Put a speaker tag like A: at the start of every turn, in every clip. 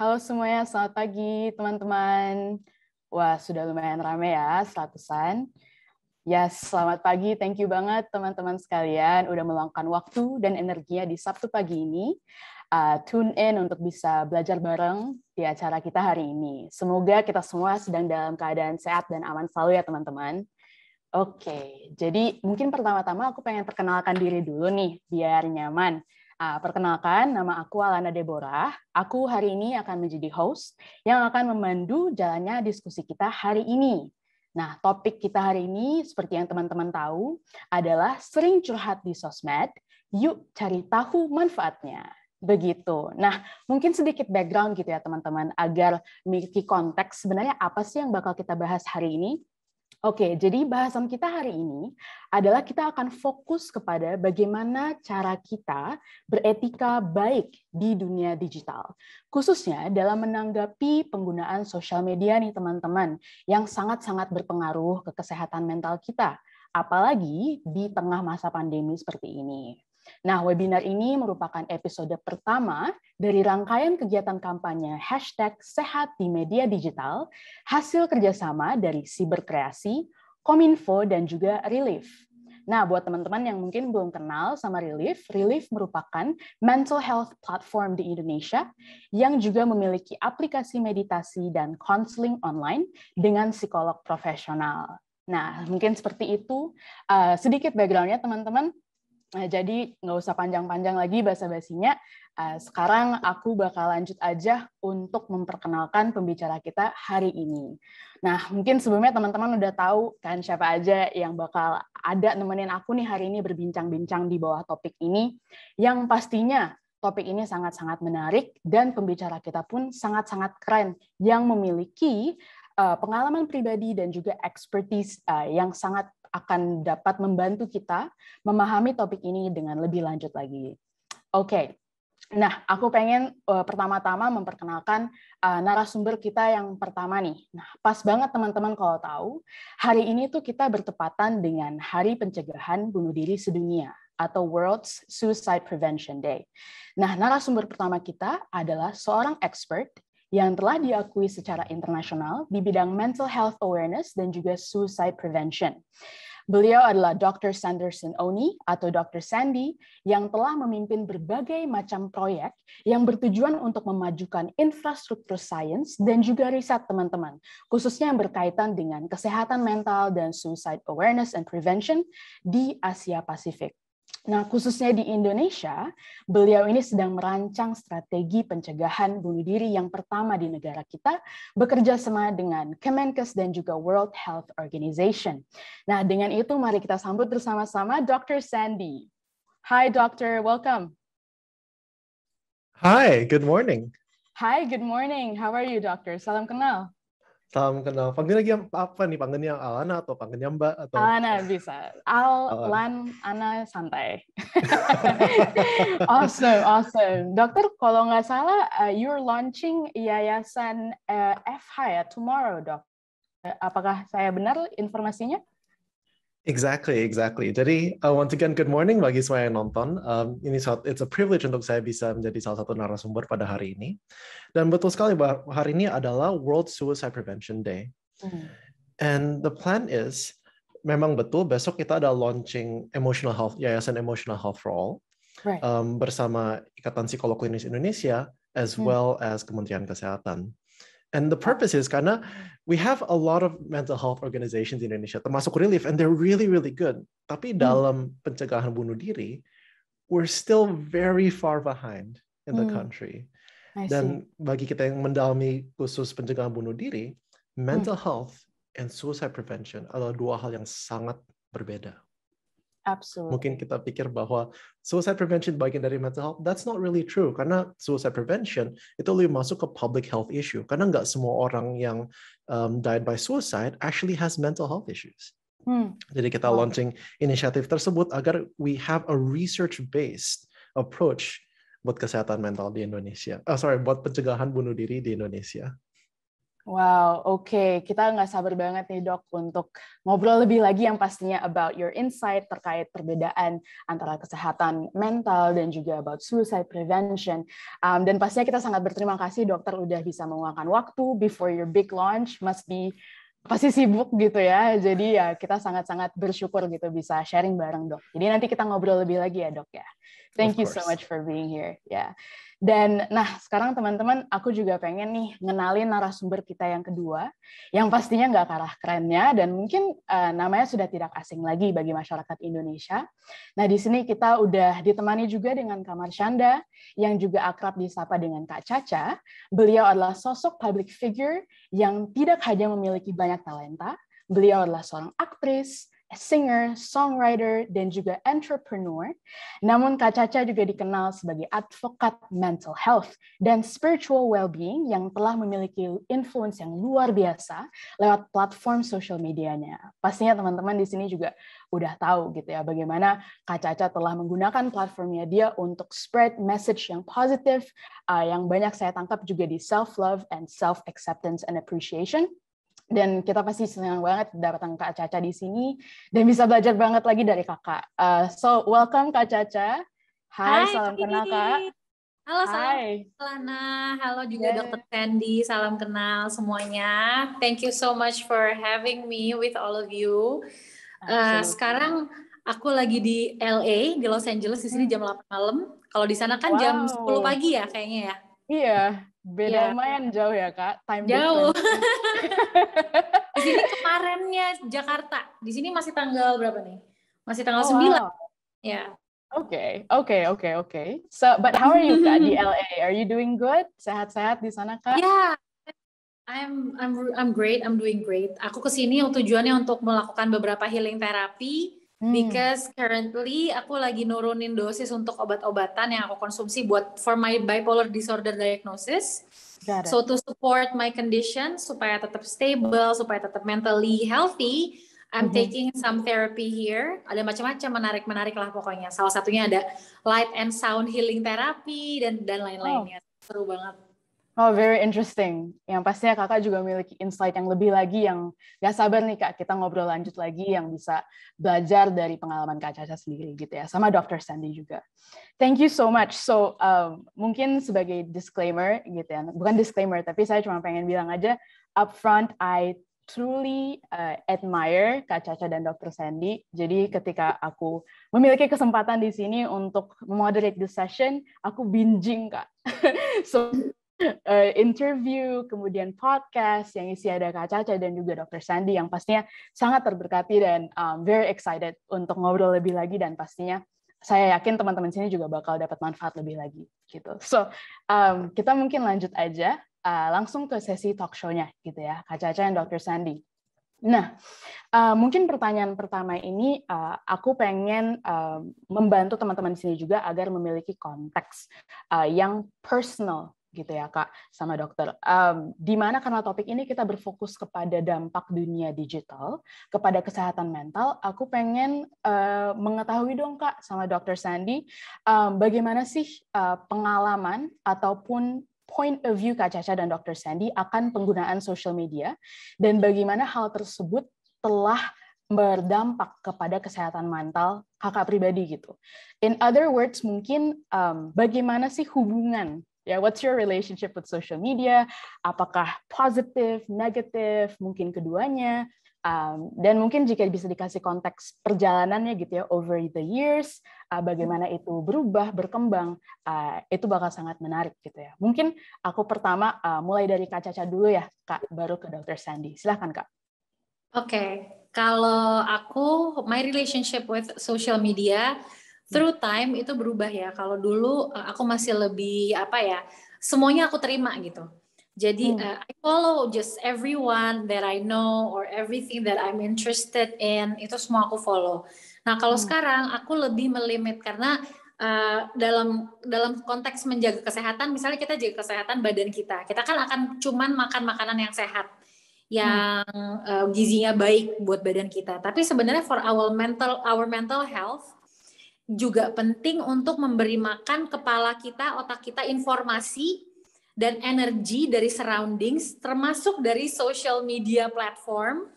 A: Halo semuanya, selamat pagi teman-teman. Wah, sudah lumayan ramai ya, 100-an. Yes, selamat pagi. Thank you banget teman-teman sekalian udah meluangkan waktu dan energinya di Sabtu pagi ini. Tune in untuk bisa belajar bareng di acara kita hari ini. Semoga kita semua sedang dalam keadaan sehat dan aman selalu ya teman-teman. Oke, jadi mungkin pertama-tama aku pengen perkenalkan diri dulu nih, biar nyaman. Perkenalkan, nama aku Alana Deborah. Aku hari ini akan menjadi host yang akan memandu jalannya diskusi kita hari ini. Nah, topik kita hari ini, seperti yang teman-teman tahu, adalah sering curhat di sosmed, yuk cari tahu manfaatnya. Begitu. Nah, mungkin sedikit background gitu ya teman-teman, agar memiliki konteks sebenarnya apa sih yang bakal kita bahas hari ini. Oke, jadi bahasan kita hari ini adalah kita akan fokus kepada bagaimana cara kita beretika baik di dunia digital. Khususnya dalam menanggapi penggunaan sosial media nih teman-teman, yang sangat-sangat berpengaruh ke kesehatan mental kita, apalagi di tengah masa pandemi seperti ini. Nah, webinar ini merupakan episode pertama dari rangkaian kegiatan kampanye #sehat di media digital, hasil kerjasama dari Siberkreasi, Kominfo, dan juga Relief. Nah, buat teman-teman yang mungkin belum kenal sama Relief, Relief merupakan mental health platform di Indonesia yang juga memiliki aplikasi meditasi dan counseling online dengan psikolog profesional. Nah, mungkin seperti itu sedikit background-nya teman-teman. Jadi nggak usah panjang-panjang lagi basa-basinya. Sekarang aku bakal lanjut aja untuk memperkenalkan pembicara kita hari ini. Nah, mungkin sebelumnya teman-teman udah tahu kan siapa aja yang bakal ada nemenin aku nih hari ini berbincang-bincang di bawah topik ini. Yang pastinya topik ini sangat-sangat menarik dan pembicara kita pun sangat-sangat keren yang memiliki pengalaman pribadi dan juga expertise yang sangat akan dapat membantu kita memahami topik ini dengan lebih lanjut lagi. Oke, nah aku pengen pertama-tama memperkenalkan narasumber kita yang pertama nih. Nah, pas banget teman-teman kalau tahu, hari ini tuh kita bertepatan dengan Hari Pencegahan Bunuh Diri Sedunia atau World Suicide Prevention Day. Nah, narasumber pertama kita adalah seorang expert yang telah diakui secara internasional di bidang mental health awareness dan juga suicide prevention. Beliau adalah Dr. Sanderson Oni atau Dr. Sandy yang telah memimpin berbagai macam proyek yang bertujuan untuk memajukan infrastruktur sains dan juga riset teman-teman, khususnya yang berkaitan dengan kesehatan mental dan suicide awareness and prevention di Asia Pasifik. Nah, khususnya di Indonesia, beliau ini sedang merancang strategi pencegahan bunuh diri yang pertama di negara kita, bekerja sama dengan Kemenkes dan juga World Health Organization. Nah, dengan itu mari kita sambut bersama-sama Dr. Sandy. Hi, Doctor. Welcome.
B: Hi, good morning.
A: Hi, good morning. How are you, Doctor? Salam kenal.
B: Salam kenal. Panggil lagi apa nih? Panggilnya Alana atau panggilnya Mbak? Atau...
A: Alana bisa. Lan, Ana santai. Awesome. Dokter, kalau nggak salah, you're launching Yayasan FH ya, tomorrow, Dok. Apakah saya benar informasinya?
B: Exactly. Jadi, once again, good morning bagi semua yang nonton. It's a privilege untuk saya bisa menjadi salah satu narasumber pada hari ini. Dan betul sekali bahwa hari ini adalah World Suicide Prevention Day. And the plan is, memang betul, besok kita ada launching Yayasan Emotional Health for All, right. Bersama Ikatan Psikolog Klinis Indonesia, as well as Kementerian Kesehatan. And the purpose is karena we have a lot of mental health organizations in Indonesia, termasuk Relief, and they're really, really good. Tapi dalam pencegahan bunuh diri, we're still very far behind in the country. Dan bagi kita yang mendalami khusus pencegahan bunuh diri, mental health and suicide prevention adalah dua hal yang sangat berbeda.
A: Absolutely.
B: Mungkin kita pikir bahwa suicide prevention bagian dari mental health. That's not really true. Karena suicide prevention itu lebih masuk ke public health issue. Karena nggak semua orang yang died by suicide actually has mental health issues. Jadi kita launching inisiatif tersebut agar we have a research-based approach buat kesehatan mental di Indonesia. Buat pencegahan bunuh diri di Indonesia.
A: Wow, oke. Kita nggak sabar banget nih dok untuk ngobrol lebih lagi yang pastinya about your insight terkait perbedaan antara kesehatan mental dan juga about suicide prevention. Dan pastinya kita sangat berterima kasih dokter udah bisa meluangkan waktu before your big launch, pasti sibuk gitu ya. Jadi ya kita sangat-sangat bersyukur gitu bisa sharing bareng dok. Jadi nanti kita ngobrol lebih lagi ya dok ya.
B: Of
A: Thank you so
B: course.
A: much for being here. Ya. Dan nah sekarang teman-teman aku juga pengen nih ngenalin narasumber kita yang kedua yang pastinya nggak kalah kerennya dan mungkin namanya sudah tidak asing lagi bagi masyarakat Indonesia. Nah di sini kita udah ditemani juga dengan Kak Marsyanda yang juga akrab disapa dengan Kak Caca. Beliau adalah sosok public figure yang tidak hanya memiliki banyak talenta, beliau adalah seorang aktris, singer, songwriter, dan juga entrepreneur. Namun Kak Caca juga dikenal sebagai advokat mental health dan spiritual well-being yang telah memiliki influence yang luar biasa lewat platform social medianya. Pastinya teman-teman di sini juga udah tahu gitu ya bagaimana Kak Caca telah menggunakan platformnya dia untuk spread message yang positif, yang banyak saya tangkap juga di self-love and self-acceptance and appreciation. Dan kita pasti senang banget datang Kak Caca di sini dan bisa belajar banget lagi dari kakak. So welcome Kak Caca. Hai,
C: Hai,
A: salam kenal Kak.
C: halo, salam
A: Hai.
C: Lana, halo juga
A: Yeah.
C: Dr. Sandy, salam kenal semuanya. Thank you so much for having me with all of you. Sekarang aku lagi di LA, di Los Angeles, di sini jam 8 malam. Kalau di sana kan jam 10 pagi ya kayaknya ya.
A: Iya, beda
C: Iya.
A: lumayan jauh ya Kak, time
C: Jauh.
A: difference.
C: Di sini kemarinnya Jakarta, di sini masih tanggal berapa nih? Masih tanggal 9.
A: Wow.
C: Ya.
A: Okay. So, but how are you Kak di LA? Are you doing good? Sehat-sehat di sana Kak?
C: Yeah. I'm great. I'm doing great. Aku kesini tujuannya untuk melakukan beberapa healing terapi because currently aku lagi nurunin dosis untuk obat-obatan yang aku konsumsi for my bipolar disorder diagnosis. So to support my condition supaya tetap stable, supaya tetap mentally healthy, I'm taking some therapy here. Ada macam-macam menarik lah pokoknya. Salah satunya ada light and sound healing therapy dan lain-lainnya. Seru banget.
A: Oh, very interesting. Yang pastinya kakak juga memiliki insight yang lebih lagi yang gak sabar nih kak, kita ngobrol lanjut lagi yang bisa belajar dari pengalaman Kak Caca sendiri gitu ya, sama Dr. Sandy juga. Thank you so much. So, mungkin sebagai disclaimer gitu ya, bukan disclaimer, tapi saya cuma pengen bilang aja, upfront, I truly admire Kak Caca dan Dr. Sandy. Jadi ketika aku memiliki kesempatan di sini untuk moderate this session, aku binging kak. So, interview, kemudian podcast yang isi ada Kak Caca dan juga Dr. Sandy yang pastinya sangat terberkati dan very excited untuk ngobrol lebih lagi dan pastinya saya yakin teman-teman sini juga bakal dapat manfaat lebih lagi gitu. So kita mungkin lanjut aja langsung ke sesi talk show-nya gitu ya Kak Caca dan Dr. Sandy. Nah, mungkin pertanyaan pertama ini aku pengen membantu teman-teman di sini juga agar memiliki konteks yang personal gitu ya Kak sama dokter. Di mana karena topik ini kita berfokus kepada dampak dunia digital kepada kesehatan mental, aku pengen mengetahui dong Kak sama Dr. Sandy, bagaimana sih pengalaman ataupun point of view Kak Caca dan Dr. Sandy akan penggunaan social media dan bagaimana hal tersebut telah berdampak kepada kesehatan mental kakak pribadi gitu. In other words, mungkin bagaimana sih hubungan what's your relationship with social media? Apakah positif, negatif, mungkin keduanya? Dan mungkin jika bisa dikasih konteks perjalanannya gitu ya, over the years, bagaimana itu berubah, berkembang, itu bakal sangat menarik gitu ya. Mungkin aku pertama mulai dari Kak Caca dulu ya, Kak, baru ke Dr. Sandy. Silahkan Kak.
C: Oke, kalau aku, my relationship with social media, through time itu berubah ya. Kalau dulu aku masih lebih semuanya aku terima gitu. Jadi I follow just everyone that I know or everything that I'm interested in, itu semua aku follow. Nah kalau sekarang aku lebih melimit karena dalam konteks menjaga kesehatan, misalnya kita jaga kesehatan badan kita kan akan cuman makan makanan yang sehat, yang gizinya baik buat badan kita. Tapi sebenarnya for our mental health juga penting untuk memberi makan kepala kita, otak kita informasi dan energi dari surroundings, termasuk dari social media platform,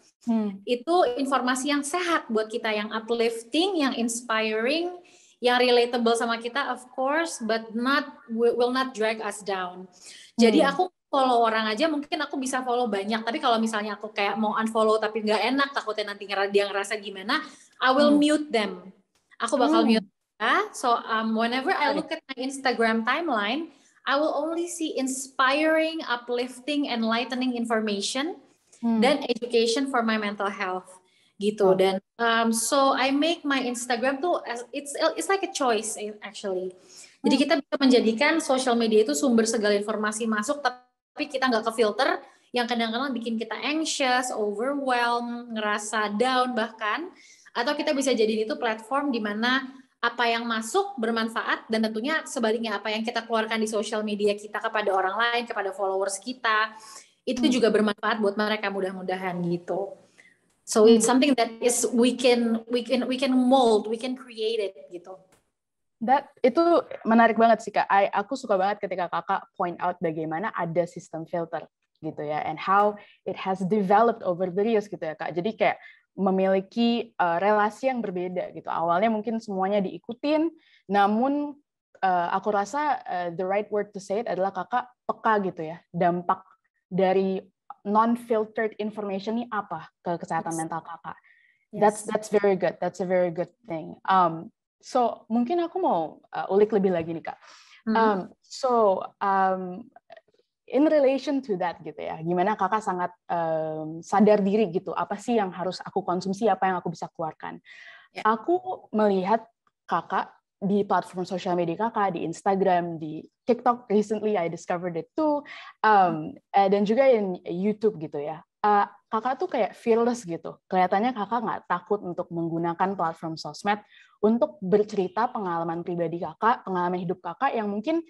C: itu informasi yang sehat buat kita, yang uplifting, yang inspiring, yang relatable sama kita, of course, but will not drag us down. Jadi aku follow orang aja, mungkin aku bisa follow banyak, tapi kalau misalnya aku kayak mau unfollow tapi nggak enak, takutnya nanti dia ngerasa gimana, I will mute them. Aku bakal mute. So whenever I look at my Instagram timeline, I will only see inspiring, uplifting, enlightening information dan education for my mental health gitu. Dan so I make my Instagram tuh it's like a choice actually. Jadi kita bisa menjadikan social media itu sumber segala informasi masuk, tapi kita nggak kefilter, yang kadang-kadang bikin kita anxious, overwhelmed, ngerasa down bahkan. Atau kita bisa jadiin itu platform di mana apa yang masuk bermanfaat, dan tentunya sebaliknya apa yang kita keluarkan di social media kita kepada orang lain, kepada followers kita, itu juga bermanfaat buat mereka mudah-mudahan gitu. So it's something that is we can mold, we can create it gitu.
A: Itu menarik banget sih Kak. Aku suka banget ketika Kakak point out bagaimana ada sistem filter gitu ya, and how it has developed over the years gitu ya Kak. Jadi kayak memiliki relasi yang berbeda gitu. Awalnya mungkin semuanya diikutin, namun aku rasa the right word to say it adalah Kakak peka gitu ya, dampak dari non-filtered information ini apa ke kesehatan mental Kakak. That's very good. That's a very good thing. So mungkin aku mau ulik lebih lagi nih Kak. In relation to that gitu ya, gimana Kakak sangat sadar diri gitu, apa sih yang harus aku konsumsi, apa yang aku bisa keluarkan. Aku melihat Kakak di platform sosial media Kakak, di Instagram, di TikTok, recently I discovered it too, dan juga in YouTube gitu ya. Kakak tuh kayak fearless gitu. Kelihatannya Kakak nggak takut untuk menggunakan platform sosmed untuk bercerita pengalaman pribadi Kakak, pengalaman hidup Kakak yang mungkin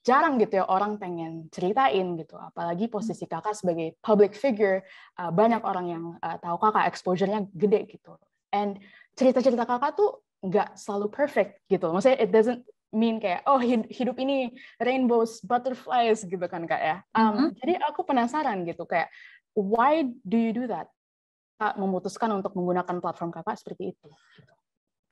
A: jarang gitu ya orang pengen ceritain gitu. Apalagi posisi Kakak sebagai public figure, banyak orang yang tahu Kakak, exposure-nya gede gitu. And cerita-cerita Kakak tuh nggak selalu perfect gitu. Maksudnya it doesn't mean kayak, oh hidup ini rainbows, butterflies gitu kan Kak ya. Jadi aku penasaran gitu kayak, why do you do that? Kak memutuskan untuk menggunakan platform Kakak seperti itu.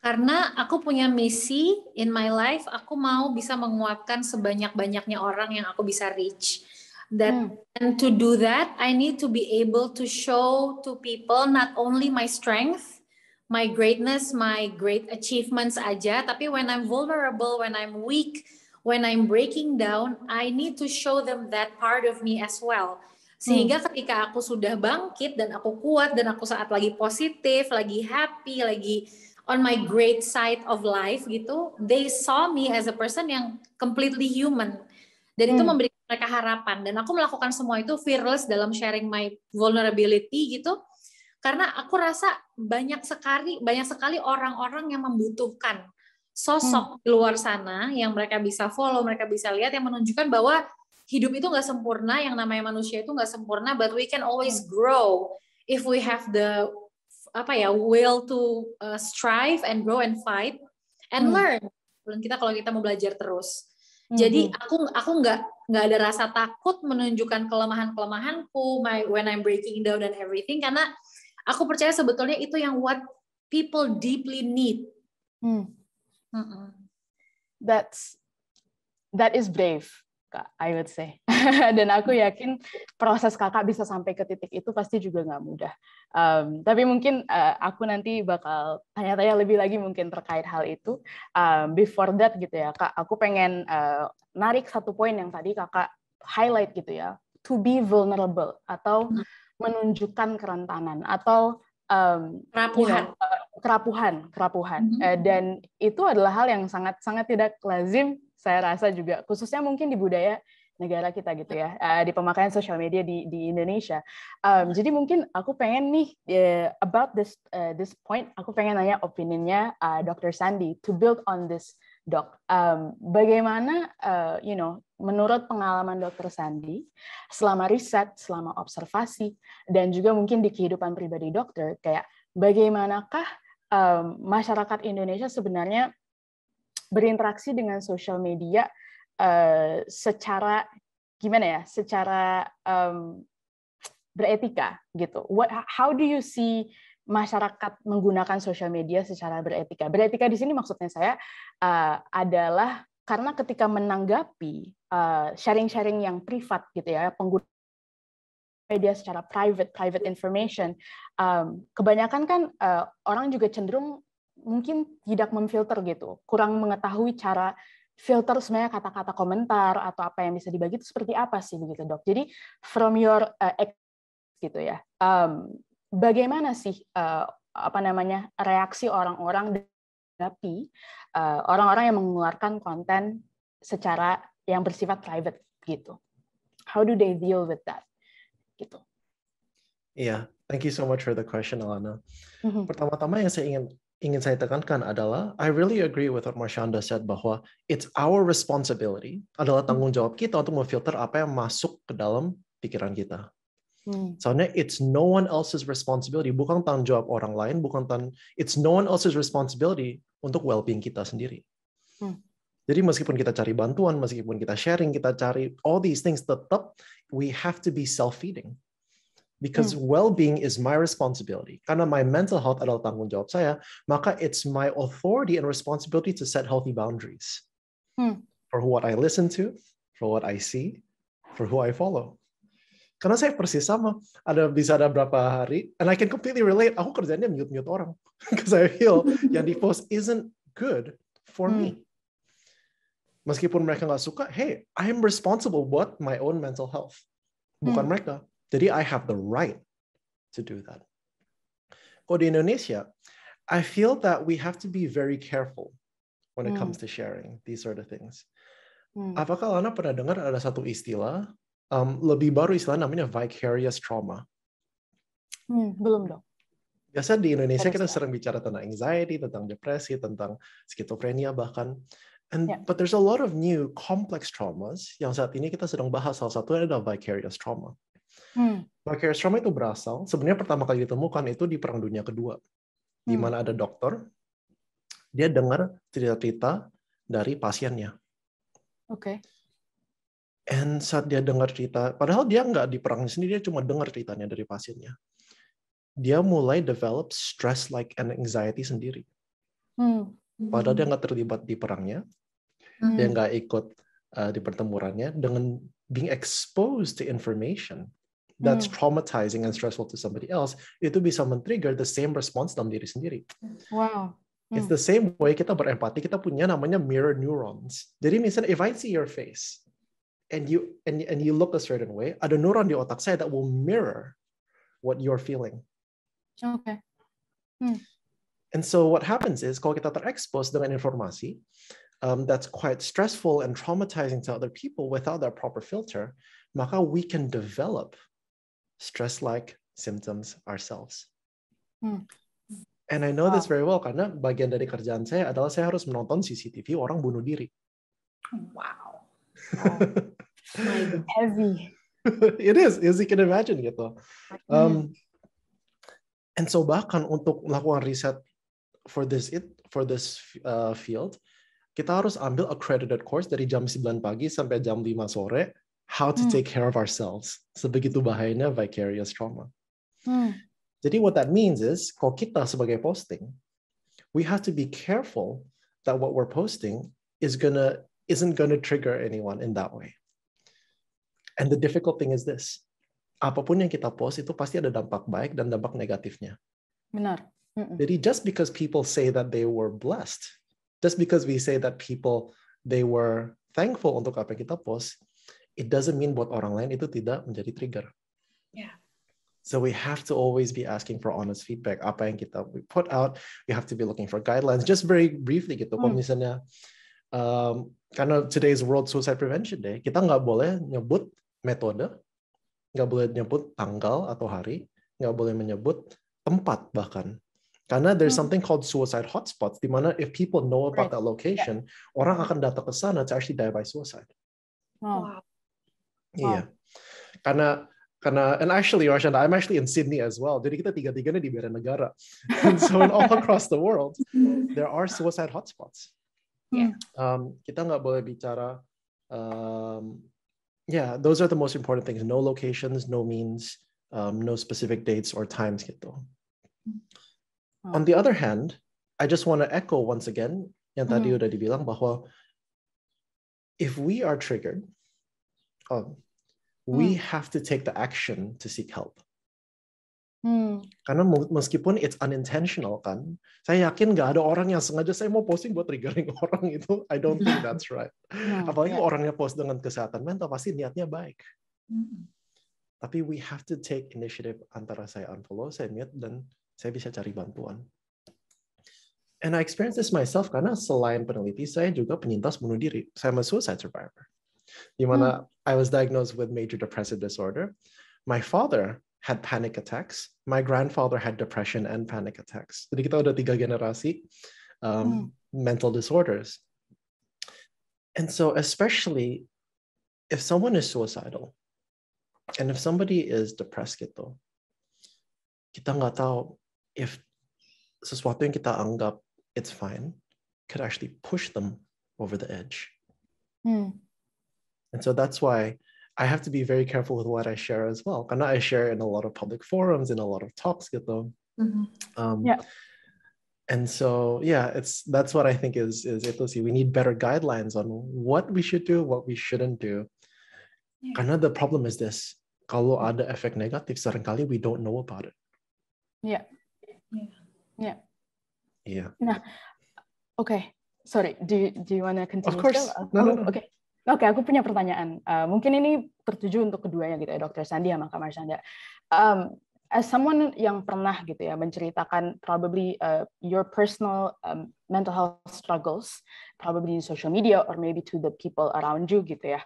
C: Karena aku punya misi in my life, aku mau bisa menguatkan sebanyak-banyaknya orang yang aku bisa reach. And to do that, I need to be able to show to people not only my strength, my greatness, my great achievements aja, tapi when I'm vulnerable, when I'm weak, when I'm breaking down, I need to show them that part of me as well. Sehingga ketika aku sudah bangkit dan aku kuat dan aku saat lagi positif, lagi happy, lagi on my great side of life gitu, they saw me as a person yang completely human. Dan itu memberikan mereka harapan. Dan aku melakukan semua itu fearless dalam sharing my vulnerability gitu. Karena aku rasa banyak sekali orang-orang yang membutuhkan sosok di luar sana yang mereka bisa follow, mereka bisa lihat, yang menunjukkan bahwa hidup itu nggak sempurna, yang namanya manusia itu nggak sempurna, but we can always grow if we have the will to strive and grow and fight and learn. Dan kalau kita mau belajar terus. Jadi aku nggak ada rasa takut menunjukkan kelemahanku, when I'm breaking down and everything, karena aku percaya sebetulnya itu yang what people deeply need.
A: That is brave, Kak, I would say. Dan aku yakin proses Kakak bisa sampai ke titik itu pasti juga nggak mudah. Tapi mungkin aku nanti bakal tanya-tanya lebih lagi mungkin terkait hal itu. Before that gitu ya, Kak, aku pengen narik satu poin yang tadi Kakak highlight gitu ya, to be vulnerable atau menunjukkan kerentanan atau kerapuhan. Dan itu adalah hal yang sangat tidak lazim, saya rasa juga khususnya mungkin di budaya negara kita gitu ya, di pemakaian sosial media di Indonesia. Jadi mungkin aku pengen nih about this point, aku pengen nanya opininya Dr. Sandy to build on this, Dok. Bagaimana menurut pengalaman Dr. Sandy selama riset, selama observasi, dan juga mungkin di kehidupan pribadi dokter, kayak bagaimanakah masyarakat Indonesia sebenarnya berinteraksi dengan sosial media secara gimana ya, secara beretika gitu. How do you see masyarakat menggunakan sosial media secara beretika? Beretika di sini maksudnya saya adalah karena ketika menanggapi sharing-sharing yang privat gitu ya, pengguna media secara private information, kebanyakan kan orang juga cenderung mungkin tidak memfilter gitu, kurang mengetahui cara filter sebenarnya kata-kata komentar atau apa yang bisa dibagi itu seperti apa sih begitu Dok. Jadi from your gitu ya, bagaimana sih reaksi orang-orang dari orang-orang yang mengeluarkan konten secara yang bersifat private gitu? How do they deal with that? Gitu.
B: Iya, thank you so much for the question, Alana. Pertama-tama yang saya ingin saya tekankan adalah I really agree with what Marshanda said bahwa it's our responsibility, adalah tanggung jawab kita untuk memfilter apa yang masuk ke dalam pikiran kita. Soalnya it's no one else's responsibility, bukan tanggung jawab orang lain, it's no one else's responsibility untuk well-being kita sendiri. Jadi meskipun kita cari bantuan, meskipun kita sharing, kita cari all these things, tetap we have to be self-feeding. Because well-being is my responsibility. Karena my mental health adalah tanggung jawab saya, maka it's my authority and responsibility to set healthy boundaries. For what I listen to, for what I see, for who I follow. Karena saya persis sama, bisa ada berapa hari, and I can completely relate, aku kerjanya mute orang. Because I feel yang di post isn't good for me. Meskipun mereka nggak suka, hey, I am responsible buat my own mental health. Bukan mereka. Jadi I have the right to do that. Kalau di Indonesia, I feel that we have to be very careful when it comes to sharing these sort of things. Apakah Lana pernah dengar ada satu istilah, lebih baru istilah namanya vicarious trauma?
A: Belum dong.
B: Biasa di Indonesia kita sering bicara tentang anxiety, tentang depresi, tentang skizofrenia bahkan. But there's a lot of new complex traumas yang saat ini kita sedang bahas. Salah satunya adalah vicarious trauma. Vicarious trauma itu berasal, sebenarnya pertama kali ditemukan itu di Perang Dunia Kedua. Di mana ada dokter, dia dengar cerita-cerita dari pasiennya. And saat dia dengar cerita, padahal dia nggak di perang sendiri, dia cuma dengar ceritanya dari pasiennya. Dia mulai develop stress like and anxiety sendiri. Padahal dia nggak terlibat di perangnya, dia nggak ikut di pertempurannya, dengan being exposed to information that's traumatizing and stressful to somebody else, itu bisa men-trigger the same response dalam diri sendiri.
A: Wow.
B: It's the same way kita berempati, kita punya namanya mirror neurons. Jadi misalnya, if I see your face, and you look a certain way, ada neuron di otak saya that will mirror what you're feeling. And so what happens is, kalau kita terekspos dengan informasi that's quite stressful and traumatizing to other people without that proper filter, maka we can develop stress-like symptoms ourselves. And I know this very well karena bagian dari kerjaan saya adalah saya harus menonton CCTV orang bunuh diri.
C: Wow.
A: Heavy.
B: It is, as you can imagine gitu. And so bahkan untuk melakukan riset for this field, kita harus ambil accredited course dari jam 9 pagi sampai jam 5 sore, how to take care of ourselves. Sebegitu bahayanya vicarious trauma. Jadi what that means is, kalau kita sebagai posting, we have to be careful that what we're posting isn't gonna trigger anyone in that way. And the difficult thing is this. Apapun yang kita post itu pasti ada dampak baik dan dampak negatifnya.
A: Benar.
B: Jadi just because people say that they were blessed, just because we say that they were thankful untuk apa yang kita post, it doesn't mean buat orang lain itu tidak menjadi trigger.
C: Yeah.
B: So we have to always be asking for honest feedback. Apa yang we put out, we have to be looking for guidelines. Just very briefly gitu, kalau misalnya, karena today's World Suicide Prevention Day, kita nggak boleh nyebut metode, nggak boleh nyebut tanggal atau hari, nggak boleh menyebut tempat bahkan. Karena there's something called suicide hotspots, di mana if people know about that location, orang akan datang ke sana to actually die by suicide.
C: Wow.
B: Iya. Karena and actually, Rashanda, I'm actually in Sydney as well. Jadi kita tiga-tiganya di beda negara. And so all across the world, there are suicide hotspots.
C: Yeah.
B: Kita nggak boleh bicara Yeah, those are the most important things. No locations, no means, no specific dates or times gitu. On the other hand, I just want to echo once again yang tadi udah dibilang bahwa if we are triggered, we have to take the action to seek help. Karena meskipun it's unintentional kan, saya yakin nggak ada orang yang sengaja saya mau posting buat triggering orang itu. I don't think that's right. Apalagi orangnya post dengan kesehatan mental pasti niatnya baik. Tapi we have to take initiative antara saya unfollow, saya mute, dan saya bisa cari bantuan. And I experienced this myself karena selain peneliti, saya juga penyintas bunuh diri. Saya a suicide survivor. Di mana I was diagnosed with major depressive disorder. My father had panic attacks. My grandfather had depression and panic attacks. Jadi kita udah 3 generasi mental disorders. And so especially if someone is suicidal, and if somebody is depressed gitu, kita nggak tahu if sesuatu yang kita anggap it's fine could actually push them over the edge. And so that's why I have to be very careful with what I share as well. Karena I share in a lot of public forums, in a lot of talks gitu. And so that's what I think is itu sih. We need better guidelines on what we should do, what we shouldn't do. Karena the problem is this. Kalau ada efek negatif, seringkali we don't know about it. Yeah.
A: Nah, okay. Sorry, do you want to continue?
B: Of course. No.
A: Oke, aku punya pertanyaan. Mungkin ini tertuju untuk keduanya gitu ya, Dr. Sandi sama Kak Marshanda. As someone yang pernah gitu ya menceritakan probably your personal mental health struggles, probably in social media or maybe to the people around you gitu ya.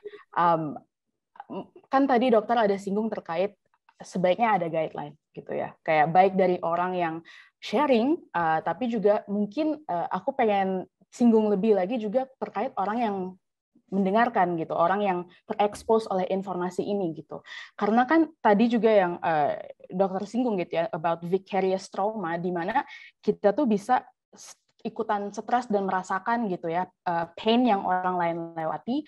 A: Kan tadi dokter ada singgung terkait sebaiknya ada guideline gitu ya. Kayak baik dari orang yang sharing, tapi juga mungkin aku pengen singgung lebih lagi juga terkait orang yang mendengarkan gitu, orang yang terekspos oleh informasi ini gitu. Karena kan tadi juga yang dokter singgung gitu ya about vicarious trauma, di mana kita tuh bisa ikutan stres dan merasakan gitu ya pain yang orang lain lewati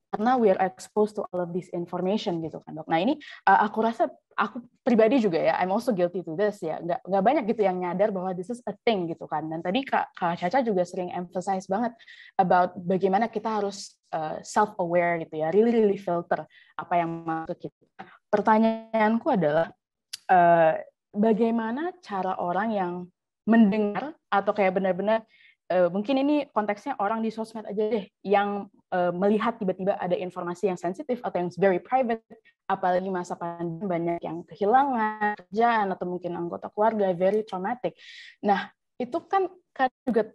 A: karena we are exposed to all of this information gitu kan, Dok. Nah ini aku rasa aku pribadi juga ya, I'm also guilty to this ya. Nggak banyak gitu yang nyadar bahwa this is a thing gitu kan. Dan tadi Kak Caca juga sering emphasize banget about bagaimana kita harus self-aware gitu ya, really filter apa yang masuk kita. Pertanyaanku adalah bagaimana cara orang yang mendengar atau kayak benar-benar mungkin ini konteksnya orang di sosmed aja deh yang melihat tiba-tiba ada informasi yang sensitif atau yang very private, apalagi masa pandemi banyak yang kehilangan kerjaan atau mungkin anggota keluarga, very traumatic. Nah itu kan juga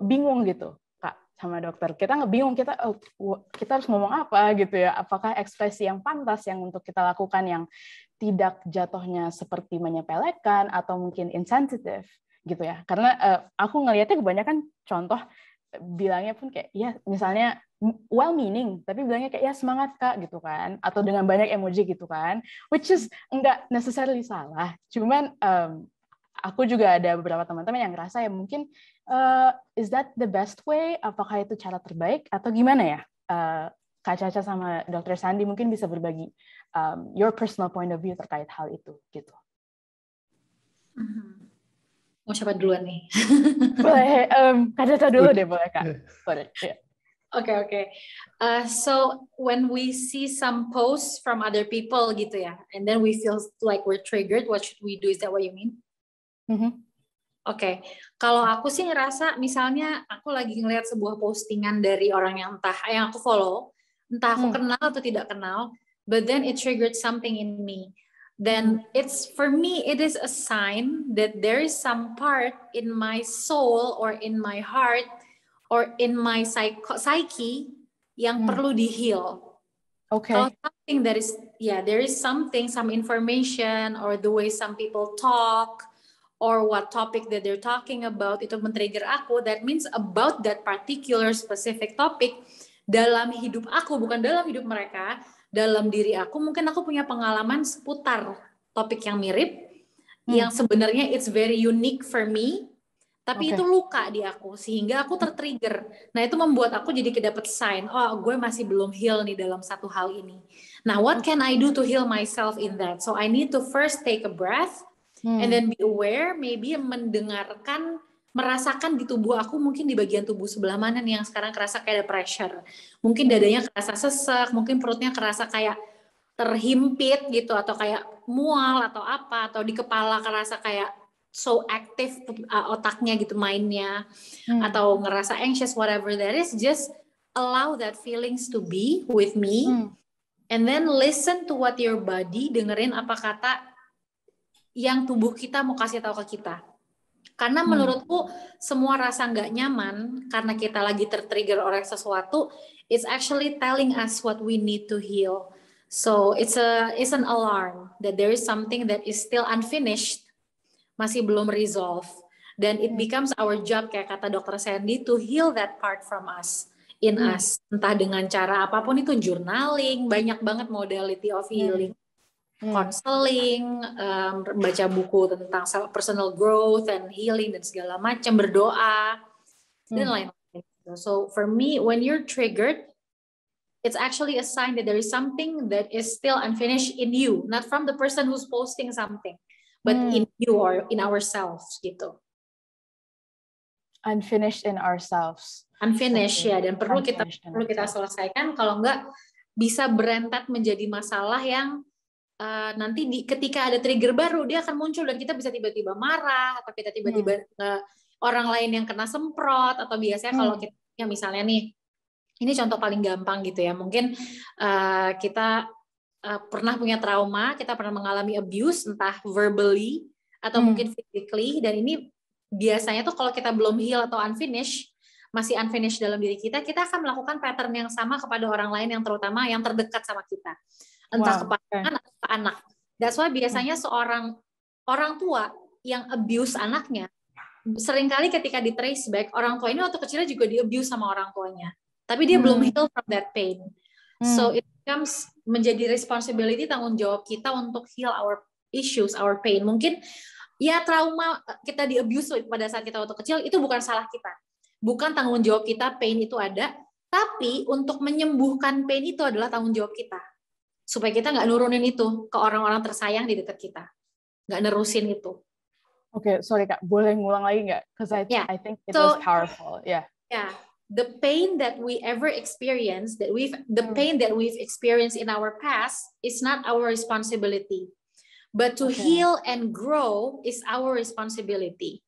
A: bingung gitu Kak sama dokter, kita nggak bingung kita harus ngomong apa gitu ya, apakah ekspresi yang pantas yang untuk kita lakukan yang tidak jatuhnya seperti menyepelekan atau mungkin insensitive gitu ya, karena aku ngelihatnya kebanyakan contoh bilangnya pun kayak ya misalnya well meaning tapi bilangnya kayak ya semangat Kak gitu kan, atau dengan banyak emoji gitu kan, which is enggak necessarily salah, cuman aku juga ada beberapa teman-teman yang ngerasa ya mungkin is that the best way, apakah itu cara terbaik atau gimana ya. Kak Caca sama Dr. Sandi mungkin bisa berbagi your personal point of view terkait hal itu gitu.
C: Mau siapa duluan nih?
A: Boleh, Kak Caca dulu deh, boleh Kak. Boleh. Yeah.
C: Okay. So when we see some posts from other people gitu ya, and then we feel like we're triggered, what should we do? Is that what you mean? Oke, kalau aku sih ngerasa misalnya aku lagi ngelihat sebuah postingan dari orang yang entah yang aku follow, entah aku kenal atau tidak kenal, but then it triggered something in me. Then it's for me it is a sign that there is some part in my soul or in my heart or in my psyche yang perlu di-heal.
A: Okay.
C: Kalau something that is there is something, some information or the way some people talk or what topic that they're talking about itu men-trigger aku, that means about that particular specific topic dalam hidup aku, bukan dalam hidup mereka. Dalam diri aku, mungkin aku punya pengalaman seputar topik yang mirip, yang sebenarnya it's very unique for me, Tapi itu luka di aku, sehingga aku tertrigger. Nah, itu membuat aku jadi kedapet sign, oh gue masih belum heal nih dalam satu hal ini. Nah, what can I do to heal myself in that? So I need to first take a breath, and then be aware, maybe mendengarkan, merasakan di tubuh aku, mungkin di bagian tubuh sebelah mana nih yang sekarang kerasa kayak ada pressure. Mungkin dadanya kerasa sesek, mungkin perutnya kerasa kayak terhimpit gitu, atau kayak mual atau apa, atau di kepala kerasa kayak so aktif otaknya gitu mainnya, atau ngerasa anxious, whatever that is, just allow that feelings to be with me, and then listen to what your body, dengerin apa kata yang tubuh kita mau kasih tahu ke kita. Karena menurutku semua rasa nggak nyaman karena kita lagi tertrigger oleh sesuatu, it's actually telling us what we need to heal. So it's an alarm that there is something that is still unfinished, masih belum resolve, dan it becomes our job, kayak kata Dr. Sandy, to heal that part from us, in us, entah dengan cara apapun itu, journaling, banyak banget modality of healing, counseling, baca buku tentang personal growth and healing dan segala macam, berdoa dan lain-lain. So for me, when you're triggered, it's actually a sign that there is something that is still unfinished in you, not from the person who's posting something, but in you or in ourselves gitu.
A: Unfinished in ourselves.
C: Unfinished ya, dan perlu kita selesaikan, kalau enggak bisa berentet menjadi masalah yang nanti ketika ada trigger baru dia akan muncul, dan kita bisa tiba-tiba marah, atau kita tiba-tiba orang lain yang kena semprot, atau biasanya kalau kita misalnya nih, ini contoh paling gampang gitu ya, mungkin kita pernah punya trauma, kita pernah mengalami abuse, entah verbally atau mungkin physically, dan ini biasanya tuh kalau kita belum heal atau masih unfinished dalam diri kita, kita akan melakukan pattern yang sama kepada orang lain, yang terutama yang terdekat sama kita, entah ke pasangan atau ke anak. That's why biasanya seorang orang tua yang abuse anaknya, seringkali ketika di trace back, orang tua ini waktu kecilnya juga di abuse sama orang tuanya, tapi dia belum heal from that pain. So it becomes menjadi responsibility, tanggung jawab kita untuk heal our issues, our pain. Mungkin ya trauma kita di abuse pada saat kita waktu kecil itu bukan salah kita, bukan tanggung jawab kita, pain itu ada, tapi untuk menyembuhkan pain itu adalah tanggung jawab kita, supaya kita nggak nurunin itu ke orang-orang tersayang di dekat kita, nggak nerusin itu.
A: Oke, sorry Kak, boleh ngulang lagi nggak? Because I think it was powerful. Yeah.
C: The pain that we ever experienced, the pain that we've experienced in our past is not our responsibility, but to heal and grow is our responsibility.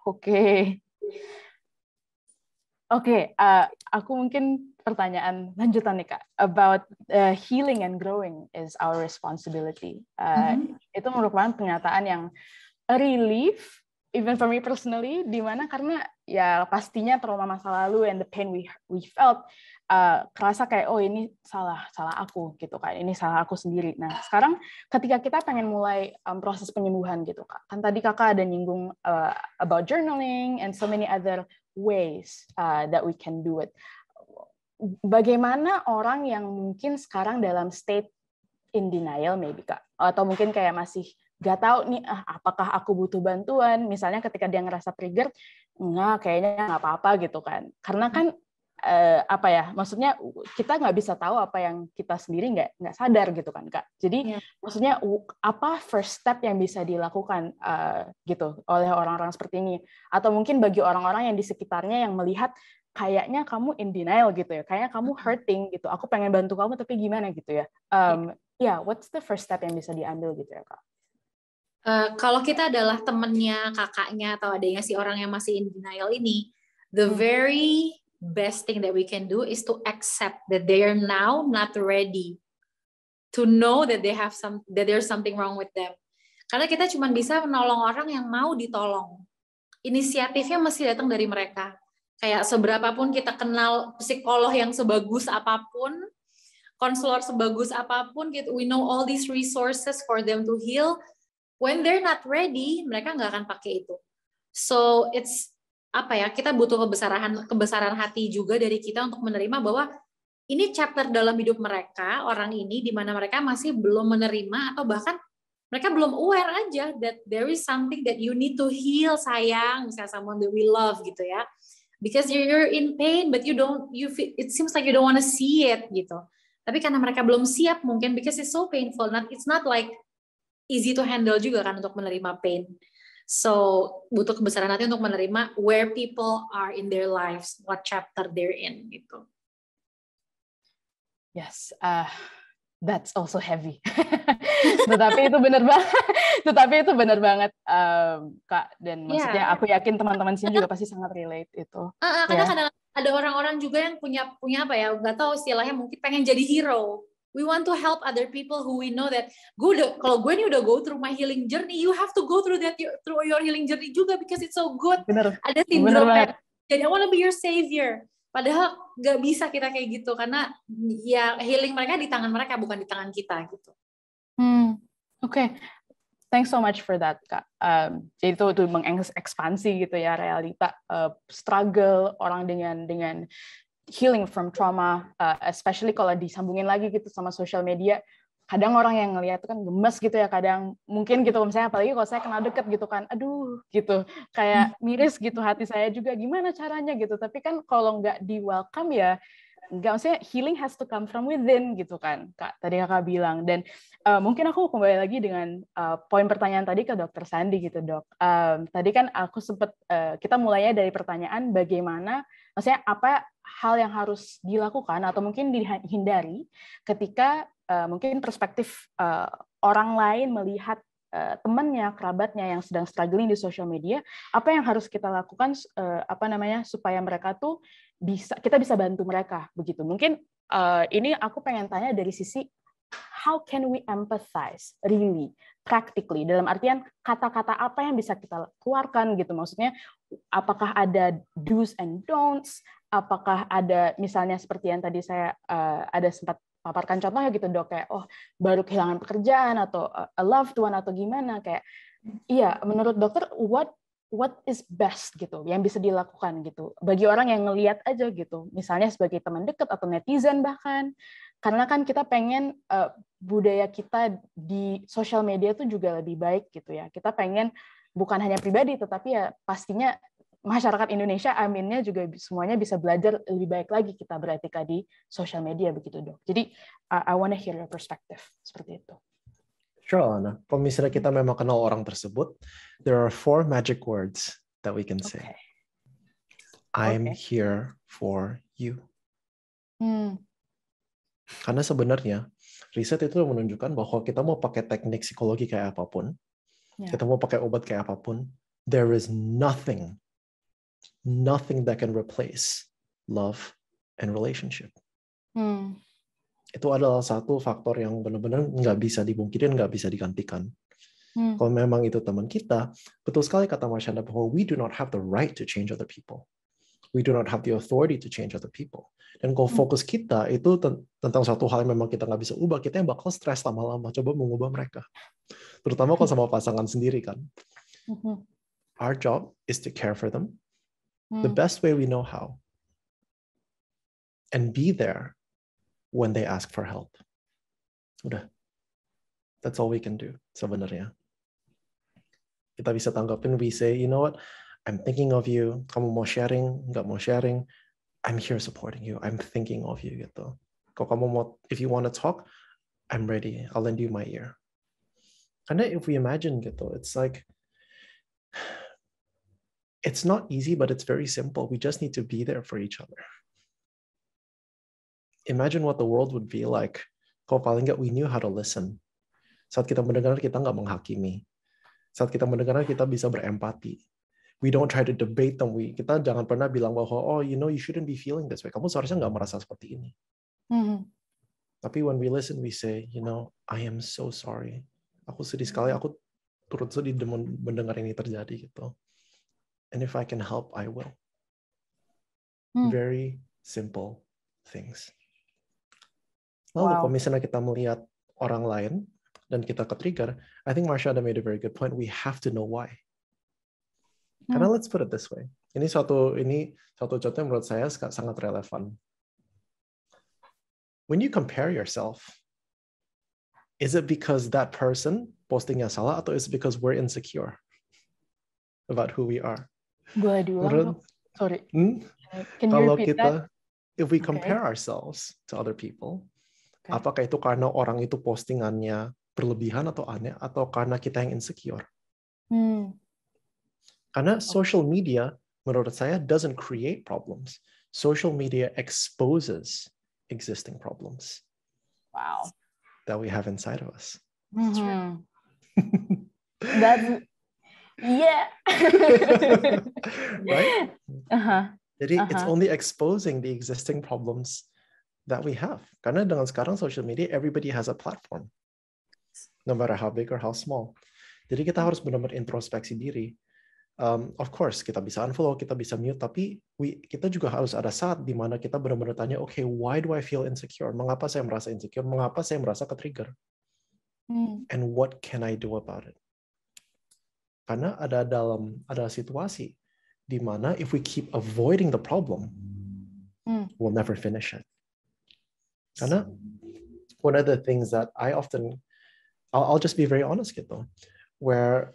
A: Oke, aku mungkin pertanyaan lanjutan nih Kak, about healing and growing is our responsibility. Itu merupakan pernyataan yang a relief, even for me personally, dimana karena ya pastinya trauma masa lalu and the pain we felt, kerasa kayak oh ini salah aku gitu kan, ini salah aku sendiri. Nah sekarang ketika kita pengen mulai proses penyembuhan gitu Kak, kan tadi Kakak ada nyinggung about journaling and so many other ways that we can do it. Bagaimana orang yang mungkin sekarang dalam state in denial maybe Kak, atau mungkin kayak masih gak tahu nih apakah aku butuh bantuan, misalnya ketika dia ngerasa trigger, kayaknya nggak apa-apa gitu kan, karena kan maksudnya kita nggak bisa tahu apa yang kita sendiri nggak sadar gitu kan Kak. Jadi maksudnya apa first step yang bisa dilakukan gitu oleh orang-orang seperti ini, atau mungkin bagi orang-orang yang di sekitarnya yang melihat kayaknya kamu in denial gitu ya, kayaknya kamu hurting gitu, aku pengen bantu kamu tapi gimana gitu ya. What's the first step yang bisa diambil gitu ya Kak?
C: Kalau kita adalah temennya, kakaknya, atau adanya si orang yang masih in denial ini, the very best thing that we can do is to accept that they are now not ready to know that that there's something wrong with them. Karena kita cuma bisa menolong orang yang mau ditolong. Inisiatifnya mesti datang dari mereka. Kayak seberapapun kita kenal psikolog yang sebagus apapun, konselor sebagus apapun, gitu, we know all these resources for them to heal. When they're not ready, mereka nggak akan pakai itu. So it's kita butuh kebesaran hati juga dari kita untuk menerima bahwa ini chapter dalam hidup mereka, orang ini, di mana mereka masih belum menerima atau bahkan mereka belum aware aja that there is something that you need to heal, sayang, misalnya someone that we love gitu ya, because you're in pain but it seems like you don't want to see it gitu. Tapi karena mereka belum siap mungkin, because it's so painful, it's not like easy to handle juga kan untuk menerima pain. So butuh kebesaran hati untuk menerima where people are in their lives, what chapter they're in gitu.
A: Yes, that's also heavy. Tetapi itu benar banget, Kak. Dan maksudnya aku yakin teman-teman sini juga pasti sangat relate itu.
C: Kadang-kadang ada orang-orang juga yang punya apa ya, nggak tahu istilahnya, mungkin pengen jadi hero. We want to help other people who we know that kalau gue ini udah go through my healing journey, you have to go through your healing journey juga because it's so good.
A: Bener.
C: Ada sindrom kayak, jadi I want to be your savior. Padahal nggak bisa kita kayak gitu, karena ya healing mereka di tangan mereka, bukan di tangan kita gitu.
A: Oke. Thanks so much for that, Kak. Jadi itu mengekspansi gitu ya realita struggle orang dengan healing from trauma, especially kalau disambungin lagi gitu sama social media. Kadang orang yang ngelihat itu kan gemes gitu ya, kadang mungkin gitu, misalnya apalagi kalau saya kenal deket gitu kan, aduh gitu, kayak miris gitu hati saya juga, gimana caranya gitu. Tapi kan kalau nggak di welcome ya, nggak, maksudnya healing has to come from within gitu kan, Kak. Tadi Kakak bilang. Dan mungkin aku kembali lagi dengan poin pertanyaan tadi ke Dr. Sandi gitu, Dok. Tadi kan aku sempat, kita mulainya dari pertanyaan bagaimana, maksudnya apa hal yang harus dilakukan atau mungkin dihindari ketika mungkin perspektif orang lain melihat temannya, kerabatnya yang sedang struggling di social media, apa yang harus kita lakukan supaya mereka tuh kita bisa bantu mereka begitu. Mungkin ini aku pengen tanya dari sisi how can we empathize really practically, dalam artian kata-kata apa yang bisa kita keluarkan gitu, maksudnya apakah ada do's and don'ts, apakah ada misalnya seperti yang tadi saya ada sempat paparkan contohnya gitu, Dok, kayak baru kehilangan pekerjaan atau a loved one atau gimana, kayak iya, menurut dokter what is best gitu yang bisa dilakukan gitu bagi orang yang ngelihat aja gitu, misalnya sebagai teman dekat atau netizen bahkan, karena kan kita pengen budaya kita di sosial media tuh juga lebih baik gitu ya. Kita pengen bukan hanya pribadi tetapi ya pastinya masyarakat Indonesia, aminnya juga semuanya bisa belajar lebih baik lagi kita beretika di sosial media begitu, Dok. Jadi I want to hear your perspective seperti itu.
B: Sure, Alana. Kalau misalnya kita memang kenal orang tersebut, there are 4 magic words that we can say. I'm here for you. Karena sebenarnya riset itu menunjukkan bahwa kita mau pakai teknik psikologi kayak apapun, kita mau pakai obat kayak apapun, there is nothing that can replace love and relationship. Itu adalah satu faktor yang benar-benar nggak bisa dipungkirin, nggak bisa digantikan. Kalau memang itu teman kita, betul sekali kata Marshanda bahwa we do not have the right to change other people. We do not have the authority to change other people. Dan kalau fokus kita itu tentang suatu hal yang memang kita nggak bisa ubah, kita yang bakal stres lama-lama coba mengubah mereka. Terutama kalau sama pasangan sendiri kan. Our job is to care for them the best way we know how. And be there when they ask for help. Udah. That's all we can do sebenarnya. Kita bisa tanggapin, we say, you know what, I'm thinking of you. Kamu mau sharing, nggak mau sharing, I'm here supporting you. I'm thinking of you gitu. Kalau kamu mau, if you want to talk, I'm ready. I'll lend you my ear. Karena if we imagine gitu, it's like, it's not easy, but it's very simple. We just need to be there for each other. Imagine what the world would be like kalau paling nggak we knew how to listen. Saat kita mendengar, kita nggak menghakimi. Saat kita mendengar, kita bisa berempati. We don't try to debate them. Kita jangan pernah bilang bahwa, you shouldn't be feeling this way. Kamu seharusnya nggak merasa seperti ini. Tapi when we listen, we say, I am so sorry. Aku sedih sekali. Aku turut sedih mendengar ini terjadi gitu. And if I can help, I will. Very simple things. Lalu kalau misalnya kita melihat orang lain dan kita ke-trigger, I think Marshanda made a very good point. We have to know why. Karena let's put it this way. Ini satu contoh yang menurut saya sangat relevan. When you compare yourself, Is it because that person postingnya salah atau is it because we're insecure about who we are?
A: Boleh diulang dong. Sorry. Can you
B: Kalau
A: repeat
B: kita,
A: that?
B: if we compare ourselves to other people, apakah itu karena orang itu postingannya berlebihan atau aneh, atau karena kita yang insecure? Karena social media, menurut saya, doesn't create problems. Social media exposes existing problems.
A: Wow.
B: That we have inside of us.
A: That's yeah.
B: Right? Jadi it's only exposing the existing problems that we have. Karena dengan sekarang social media, everybody has a platform, no matter how big or how small. Jadi kita harus benar-benar introspeksi diri. Of course, kita bisa unfollow, kita bisa mute, tapi kita juga harus ada saat di mana kita benar-benar tanya, okay, why do I feel insecure? Mengapa saya merasa insecure? Mengapa saya merasa ke-trigger? And what can I do about it? Karena ada situasi di mana if we keep avoiding the problem, we'll never finish it. Karena one of the things that I'll just be very honest gitu, where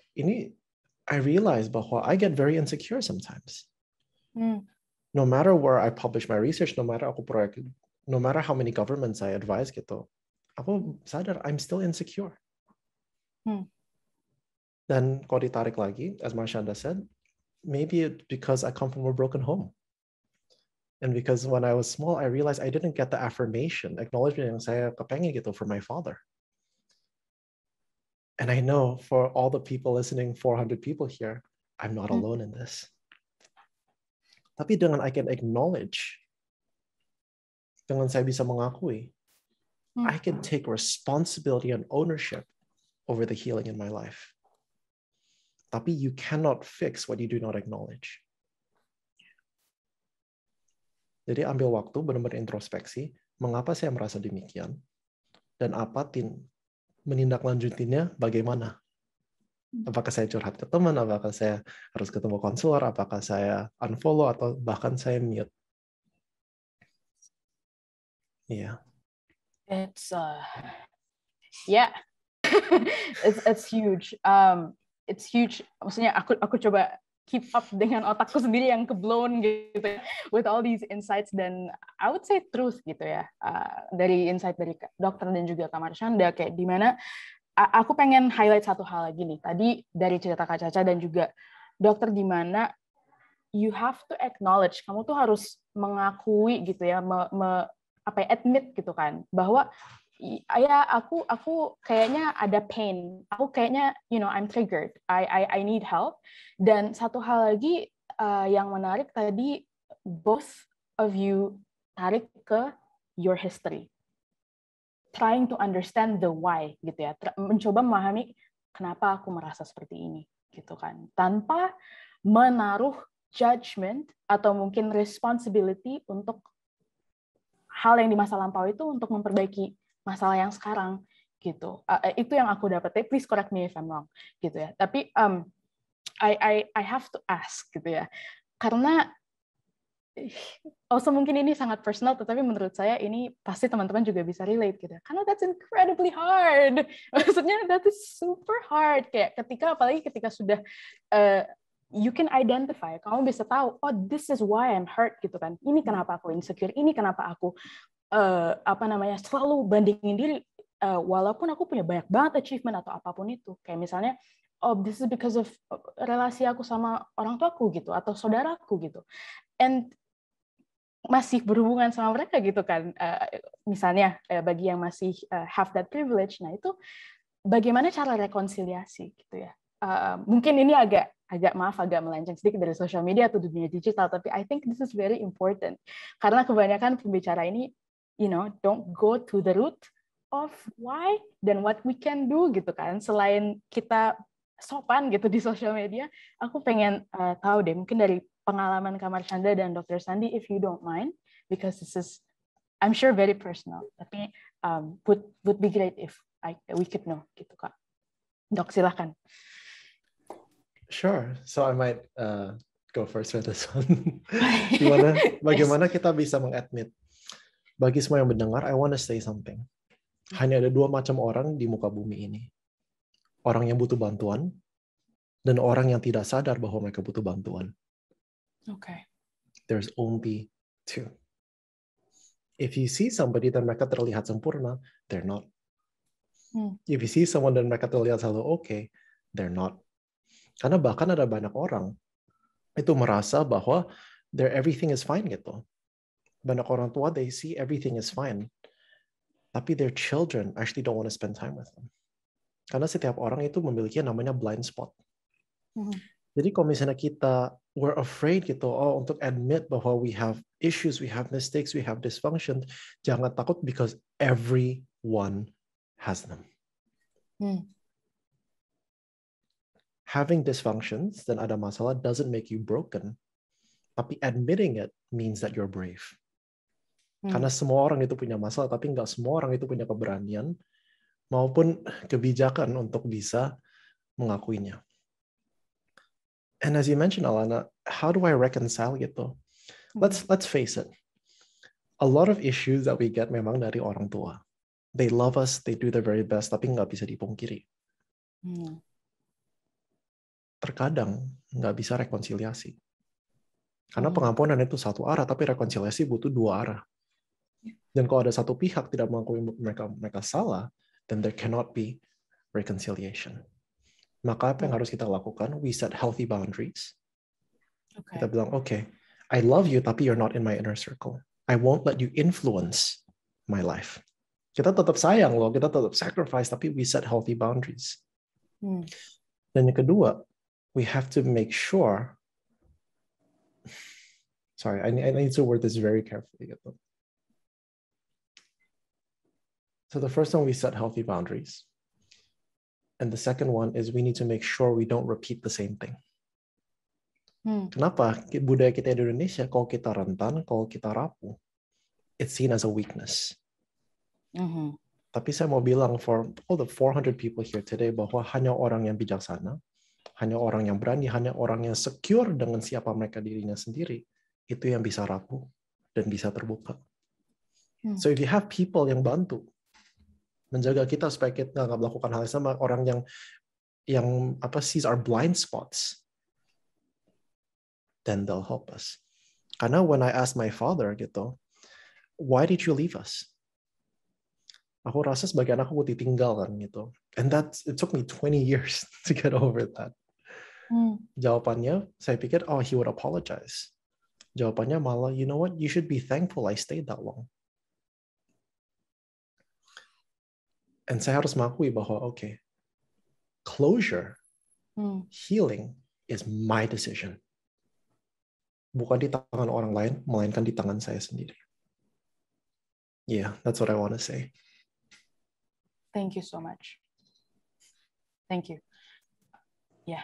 B: I realize bahwa I get very insecure sometimes. No matter where I publish my research, no matter how many governments I advise gitu, aku sadar I'm still insecure. Dan kalau ditarik lagi, as Marshanda said, maybe it's because I come from a broken home. And because when I was small, I realized I didn't get the affirmation, acknowledgement yang saya kepengen gitu for my father. And I know for all the people listening, 400 people here, I'm not alone in this. Tapi dengan I can acknowledge, dengan saya bisa mengakui, I can take responsibility and ownership over the healing in my life. Tapi you cannot fix what you do not acknowledge. Jadi ambil waktu, benar-benar introspeksi, mengapa saya merasa demikian, dan menindaklanjutinya bagaimana? Apakah saya curhat ke teman, apakah saya harus ketemu konselor, apakah saya unfollow, atau bahkan saya mute? Iya.
A: It's it's huge. It's huge. Maksudnya aku coba keep up dengan otakku sendiri yang keblown gitu with all these insights, dan I would say truth gitu ya, dari insight dari dokter dan juga Kak Marshanda, kayak di mana aku pengen highlight satu hal lagi nih tadi dari cerita Kak Caca dan juga dokter, di mana you have to acknowledge, kamu tuh harus mengakui gitu ya, admit gitu kan, bahwa ya aku kayaknya ada pain, aku kayaknya I'm triggered, I need help. Dan satu hal lagi yang menarik tadi, both of you tarik ke your history, trying to understand the why gitu ya, mencoba memahami kenapa aku merasa seperti ini gitu kan, tanpa menaruh judgment atau mungkin responsibility untuk hal yang di masa lampau itu untuk memperbaiki masalah yang sekarang gitu. Itu yang aku dapat. Please correct me if I'm wrong gitu ya. Tapi I have to ask gitu ya. Karena also mungkin ini sangat personal, tetapi menurut saya ini pasti teman-teman juga bisa relate gitu. Karena that's incredibly hard. Maksudnya that is super hard. Kayak apalagi ketika sudah you can identify, kamu bisa tahu, oh this is why I'm hurt gitu kan. Ini kenapa aku insecure, ini kenapa aku selalu bandingin diri, walaupun aku punya banyak banget achievement atau apapun itu. Kayak misalnya, oh this is because of relasi aku sama orang tuaku gitu, atau saudaraku gitu. And masih berhubungan sama mereka gitu kan. Misalnya bagi yang masih have that privilege, nah itu bagaimana cara rekonsiliasi gitu ya. Mungkin ini agak melenceng sedikit dari social media atau dunia digital, tapi I think this is very important. Karena kebanyakan pembicara ini don't go to the root of why dan what we can do gitu kan. Selain kita sopan gitu di social media, aku pengen tahu deh, mungkin dari pengalaman Kak Marshanda dan Dr. Sandi, if you don't mind, because this is, I'm sure, very personal. Tapi would be great if we could know gitu Kak. Dok, silakan.
B: Sure. So I might go first with this one. Bagaimana kita bisa mengadmit? Bagi semua yang mendengar, I want to say something. Hanya ada dua macam orang di muka bumi ini. Orang yang butuh bantuan, dan orang yang tidak sadar bahwa mereka butuh bantuan.
A: Okay.
B: There's only two. If you see somebody dan mereka terlihat sempurna, they're not. If you see someone dan mereka terlihat selalu okay, they're not. Karena bahkan ada banyak orang itu merasa bahwa everything is fine gitu. Banyak orang tua, they see everything is fine. Tapi their children actually don't want to spend time with them. Karena setiap orang itu memiliki yang namanya blind spot. Jadi kalau misalnya kita we're afraid gitu, untuk admit bahwa we have issues, we have mistakes, we have dysfunction, jangan takut because everyone has them. Having dysfunctions dan ada masalah doesn't make you broken, tapi admitting it means that you're brave. Karena semua orang itu punya masalah, tapi nggak semua orang itu punya keberanian maupun kebijakan untuk bisa mengakuinya. And as you mentioned, Alana, how do I reconcile gitu? Let's face it. A lot of issues that we get memang dari orang tua. They love us, they do their very best, tapi nggak bisa dipungkiri. Terkadang nggak bisa rekonsiliasi. Karena pengampunan itu satu arah, tapi rekonsiliasi butuh dua arah. Dan kalau ada satu pihak tidak mengakui mereka salah, then there cannot be reconciliation. Maka apa yang harus kita lakukan? We set healthy boundaries. Okay. Kita bilang, okay, I love you, tapi you're not in my inner circle. I won't let you influence my life. Kita tetap sayang loh, kita tetap sacrifice, tapi we set healthy boundaries. Dan yang kedua, we have to make sure, sorry, I need to word this very carefully. So the first one, we set healthy boundaries. And the second one is we need to make sure we don't repeat the same thing. Kenapa? Budaya kita di Indonesia, kalau kita rentan, kalau kita rapuh, it's seen as a weakness. Tapi saya mau bilang for all the 400 people here today bahwa hanya orang yang bijaksana, hanya orang yang berani, hanya orang yang secure dengan siapa mereka dirinya sendiri, itu yang bisa rapuh dan bisa terbuka. So if you have people yang bantu, menjaga kita supaya kita nggak melakukan hal yang sama, orang yang sees our blind spots, then they'll help us. Karena when I asked my father gitu, why did you leave us? Aku rasa sebagai anak aku ditinggalkan gitu, and it took me 20 years to get over that. Jawabannya, saya pikir, he would apologize. Jawabannya malah, you know what, you should be thankful I stayed that long. And saya harus mengakui bahwa, okay, closure, healing is my decision. Bukan di tangan orang lain, melainkan di tangan saya sendiri. Yeah, that's what I want to say.
A: Thank you so much. Thank you. Yeah.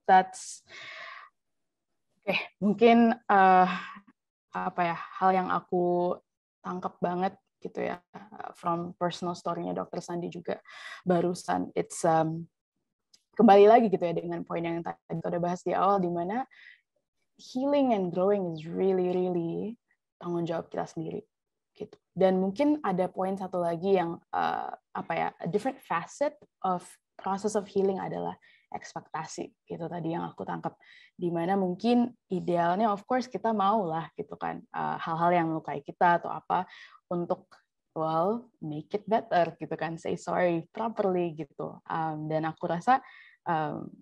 A: That's okay. Mungkin hal yang aku tangkap banget gitu ya, from personal story-nya Dr. Sandi juga barusan, it's kembali lagi gitu ya dengan poin yang tadi kita udah bahas di awal, di mana healing and growing is really tanggung jawab kita sendiri gitu. Dan mungkin ada poin satu lagi yang a different facet of process of healing adalah ekspektasi gitu tadi yang aku tangkap, di mana mungkin idealnya of course kita mau lah gitu kan, hal-hal yang melukai kita atau apa, untuk make it better gitu kan, say sorry properly gitu. Dan aku rasa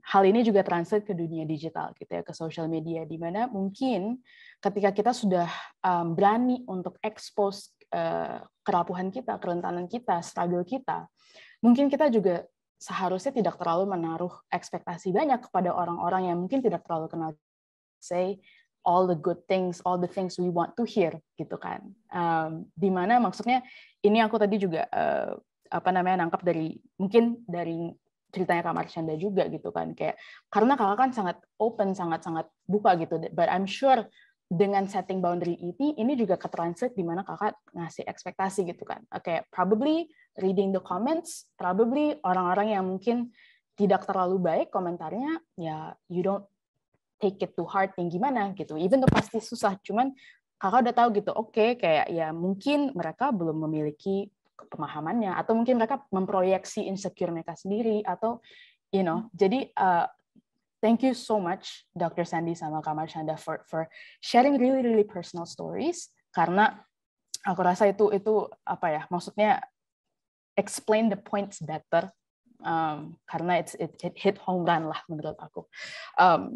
A: hal ini juga translate ke dunia digital gitu ya, ke social media, di mana mungkin ketika kita sudah berani untuk expose kerapuhan kita, kerentanan kita, struggle kita, mungkin kita juga seharusnya tidak terlalu menaruh ekspektasi banyak kepada orang-orang yang mungkin tidak terlalu kenal, say all the good things, all the things we want to hear gitu kan. Dimana maksudnya ini aku tadi juga nangkap dari ceritanya Kak Marshanda juga gitu kan, kayak karena kakak kan sangat open, sangat buka gitu, but I'm sure dengan setting boundary ini juga ke-translate di mana kakak ngasih ekspektasi gitu kan. Kayak probably reading the comments, probably orang-orang yang mungkin tidak terlalu baik komentarnya, ya you don't take it to heart yang gimana gitu. Even though pasti susah, cuman kakak udah tahu gitu, oke, kayak ya mungkin mereka belum memiliki pemahamannya, atau mungkin mereka memproyeksi insecure mereka sendiri, atau jadi thank you so much Dr. Sandy sama Kak Marshanda for sharing really really personal stories, karena aku rasa itu apa ya, maksudnya explain the points better. Karena it hit home run lah menurut aku.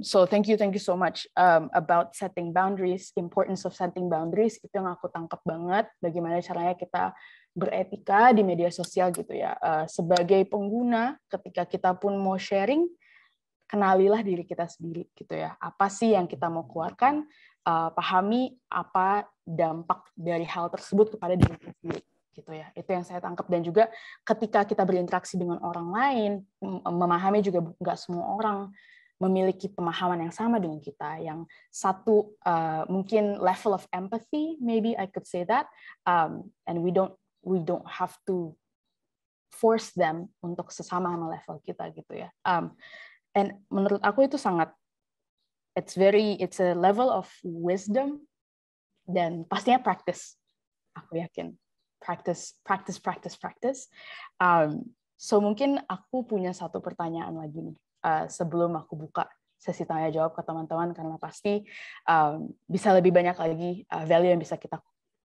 A: So thank you so much about setting boundaries, importance of setting boundaries, itu yang aku tangkap banget. Bagaimana caranya kita beretika di media sosial gitu ya. Sebagai pengguna, ketika kita pun mau sharing, kenalilah diri kita sendiri gitu ya. Apa sih yang kita mau keluarkan? Pahami apa dampak dari hal tersebut kepada diri kita sendiri. Gitu ya, itu yang saya tangkap. Dan juga ketika kita berinteraksi dengan orang lain, memahami juga nggak semua orang memiliki pemahaman yang sama dengan kita, yang satu mungkin level of empathy, maybe I could say that, and we don't have to force them untuk sesama sama level kita gitu ya. And menurut aku itu sangat, it's a level of wisdom, dan pastinya practice, aku yakin. Practice. So mungkin aku punya satu pertanyaan lagi nih, sebelum aku buka sesi tanya jawab ke teman-teman, karena pasti bisa lebih banyak lagi value yang bisa kita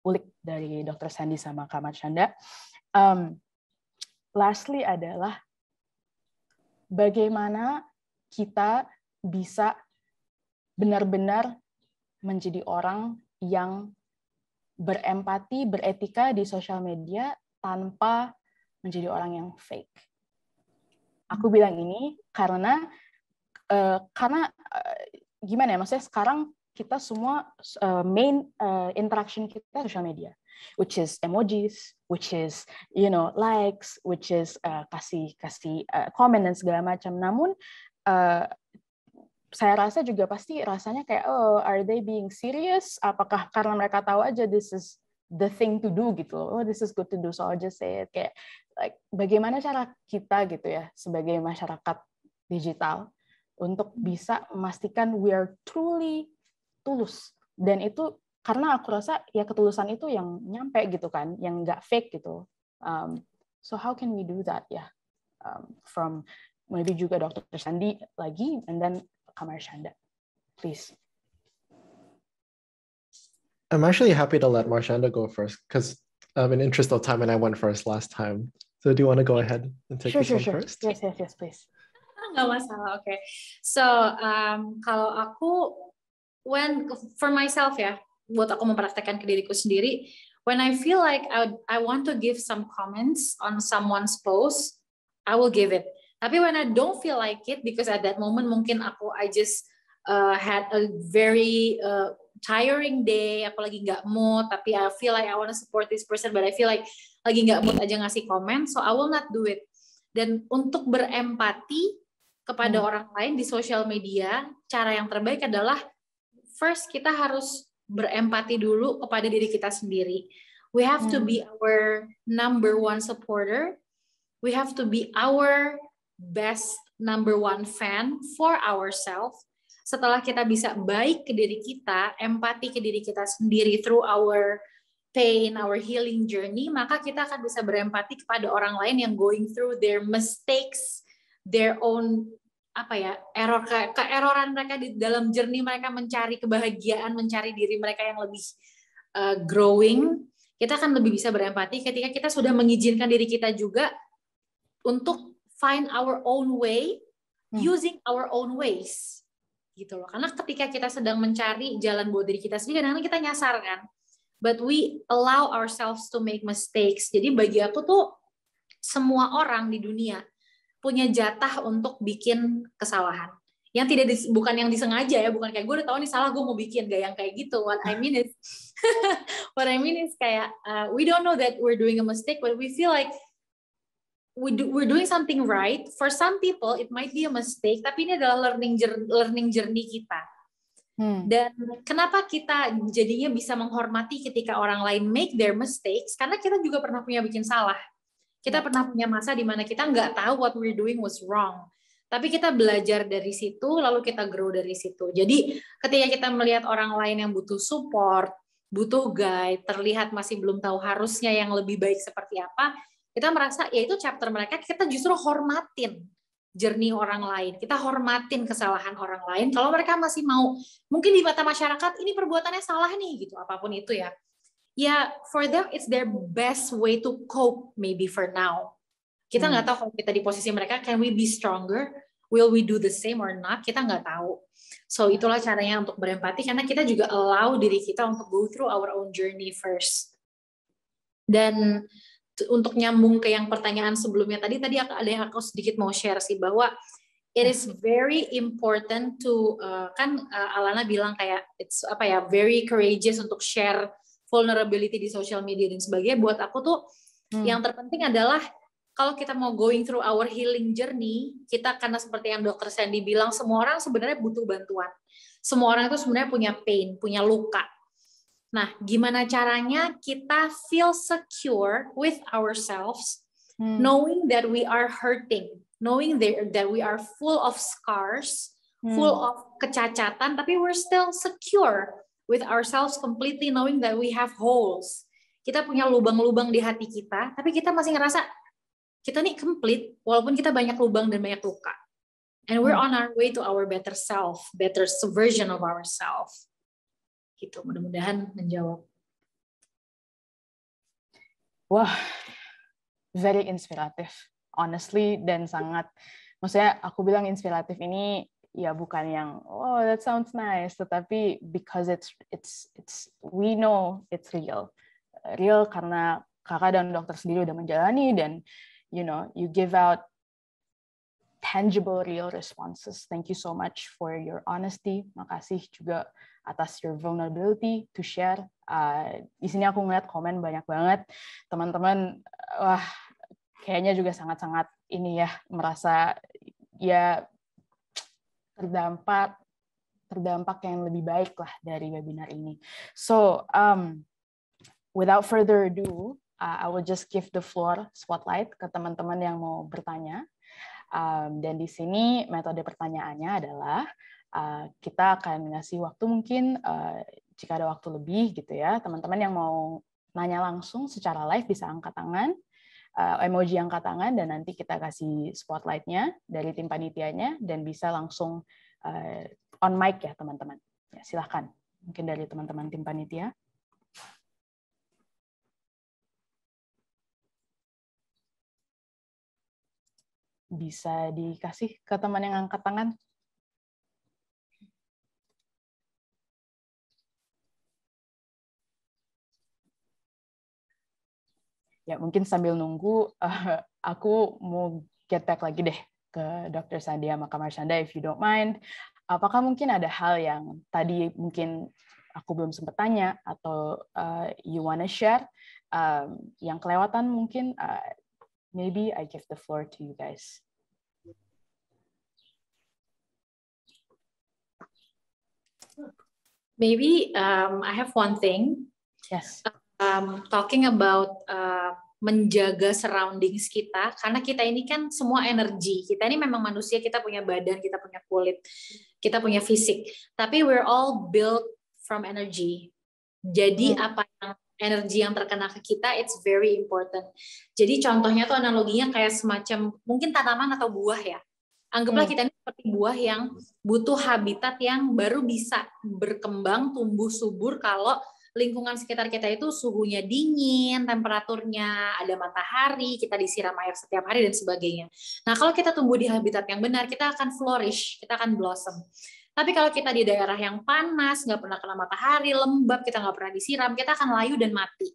A: ulik dari Dr. Sandy sama Kak Marshanda. Lastly adalah bagaimana kita bisa benar-benar menjadi orang yang berempati, beretika di sosial media tanpa menjadi orang yang fake. Aku bilang ini karena gimana ya, maksudnya sekarang kita semua main interaction kita sosial media, which is emojis, which is likes, which is kasih komen dan segala macam. Namun saya rasa juga pasti rasanya kayak, are they being serious? Apakah karena mereka tahu aja this is the thing to do gitu, this is good to do, so I'll just say it. Kayak bagaimana cara kita gitu ya sebagai masyarakat digital untuk bisa memastikan we are truly tulus, dan itu karena aku rasa ya ketulusan itu yang nyampe gitu kan, yang nggak fake gitu. So how can we do that ya? From maybe juga Dr. Sandy lagi, and then Kak Marshanda, please.
B: I'm actually happy to let Marshanda go first, because in interest of time, and I went first last time. So do you want to go ahead and take this one first?
A: Yes, please.
C: Nggak masalah, oke. So, kalau aku, for myself ya, buat aku mempraktekkan ke diriku sendiri, when I feel like I want to give some comments on someone's post, I will give it. Tapi when I don't feel like it, because at that moment mungkin I just had a very tiring day, aku lagi nggak mood, tapi I feel like I want to support this person, but I feel like lagi nggak mood aja ngasih komen, so I will not do it. Dan untuk berempati kepada orang lain di sosial media, cara yang terbaik adalah first kita harus berempati dulu kepada diri kita sendiri. We have to be our number one supporter. We have to be our best number one fan for ourselves. Setelah kita bisa baik ke diri kita, empati ke diri kita sendiri through our pain, our healing journey, maka kita akan bisa berempati kepada orang lain yang going through their mistakes, their own keeroran mereka di dalam journey mereka mencari kebahagiaan, mencari diri mereka yang lebih growing. Kita akan lebih bisa berempati ketika kita sudah mengizinkan diri kita juga untuk find our own way, using our own ways, gitu loh. Karena ketika kita sedang mencari jalan buat diri kita sendiri, kadang-kadang kita nyasar kan. But we allow ourselves to make mistakes. Jadi bagi aku tuh semua orang di dunia punya jatah untuk bikin kesalahan. Yang bukan yang disengaja ya, bukan kayak gue udah tahu nih salah gue mau bikin, gak yang kayak gitu. What I mean is kayak we don't know that we're doing a mistake, but we feel like we're doing something right. For some people it might be a mistake, tapi ini adalah learning journey kita. Dan kenapa kita jadinya bisa menghormati ketika orang lain make their mistakes? Karena kita juga pernah punya bikin salah. Kita pernah punya masa di mana kita nggak tahu what we're doing was wrong. Tapi kita belajar dari situ, lalu kita grow dari situ. Jadi ketika kita melihat orang lain yang butuh support, butuh guide, terlihat masih belum tahu harusnya yang lebih baik seperti apa, kita merasa ya itu chapter mereka, kita justru hormatin journey orang lain, kita hormatin kesalahan orang lain. Kalau mereka masih mau, mungkin di mata masyarakat ini perbuatannya salah nih gitu, apapun itu ya. Ya, for them it's their best way to cope maybe for now. Kita nggak tahu kalau kita di posisi mereka, can we be stronger? Will we do the same or not? Kita nggak tahu. So itulah caranya untuk berempati, karena kita juga allow diri kita untuk go through our own journey first. Dan untuk nyambung ke yang pertanyaan sebelumnya tadi ada yang aku sedikit mau share sih, bahwa it is very important to Alana bilang kayak it's very courageous untuk share vulnerability di social media dan sebagainya. Buat aku tuh yang terpenting adalah kalau kita mau going through our healing journey, kita karena seperti yang Dr. Sandy bilang, semua orang sebenarnya butuh bantuan. Semua orang itu sebenarnya punya pain, punya luka. Nah, gimana caranya kita feel secure with ourselves, knowing that we are hurting, knowing that we are full of scars, full of kecacatan, tapi we're still secure with ourselves completely, knowing that we have holes. Kita punya lubang-lubang di hati kita, tapi kita masih ngerasa kita nih complete, walaupun kita banyak lubang dan banyak luka. And we're on our way to our better self, better version of ourselves. Gitu, mudah-mudahan menjawab.
A: Wah, very inspiratif, honestly, dan sangat, maksudnya aku bilang inspiratif ini ya bukan yang oh that sounds nice, tetapi because it's we know it's real karena kakak dan dokter sendiri udah menjalani, dan you know, you give out tangible, real responses. Thank you so much for your honesty. Makasih juga atas your vulnerability to share. Di sini aku ngeliat komen banyak banget. Teman-teman, wah, kayaknya juga sangat-sangat ini ya, merasa ya terdampak yang lebih baik lah dari webinar ini. So, without further ado, I will just give the floor spotlight ke teman-teman yang mau bertanya. Dan di sini metode pertanyaannya adalah kita akan ngasih waktu mungkin jika ada waktu lebih gitu ya, teman-teman yang mau nanya langsung secara live bisa angkat tangan, emoji angkat tangan, dan nanti kita kasih spotlightnya dari tim panitianya dan bisa langsung on mic ya teman-teman. Ya, silahkan, mungkin dari teman-teman tim panitia. Bisa dikasih ke teman yang angkat tangan. Ya, mungkin sambil nunggu, aku mau get back lagi deh ke Dr. Sandy sama Kak Marshanda, if you don't mind. Apakah mungkin ada hal yang tadi mungkin aku belum sempat tanya, atau you wanna share, yang kelewatan mungkin, maybe I give the floor to you guys.
C: Maybe I have one thing.
A: Yes.
C: Talking about menjaga surroundings kita, karena kita ini kan semua energi. Kita ini memang manusia, kita punya badan, kita punya kulit, kita punya fisik. Tapi we're all built from energy. Jadi apa yang energi yang terkena ke kita, it's very important. Jadi contohnya tuh analoginya kayak semacam mungkin tanaman atau buah ya. Anggaplah kita ini seperti buah yang butuh habitat yang baru bisa berkembang, tumbuh subur kalau lingkungan sekitar kita itu suhunya dingin, temperaturnya, ada matahari, kita disiram air setiap hari dan sebagainya. Nah, kalau kita tumbuh di habitat yang benar, kita akan flourish, kita akan blossom. Tapi kalau kita di daerah yang panas, nggak pernah kena matahari, lembab, kita nggak pernah disiram, kita akan layu dan mati.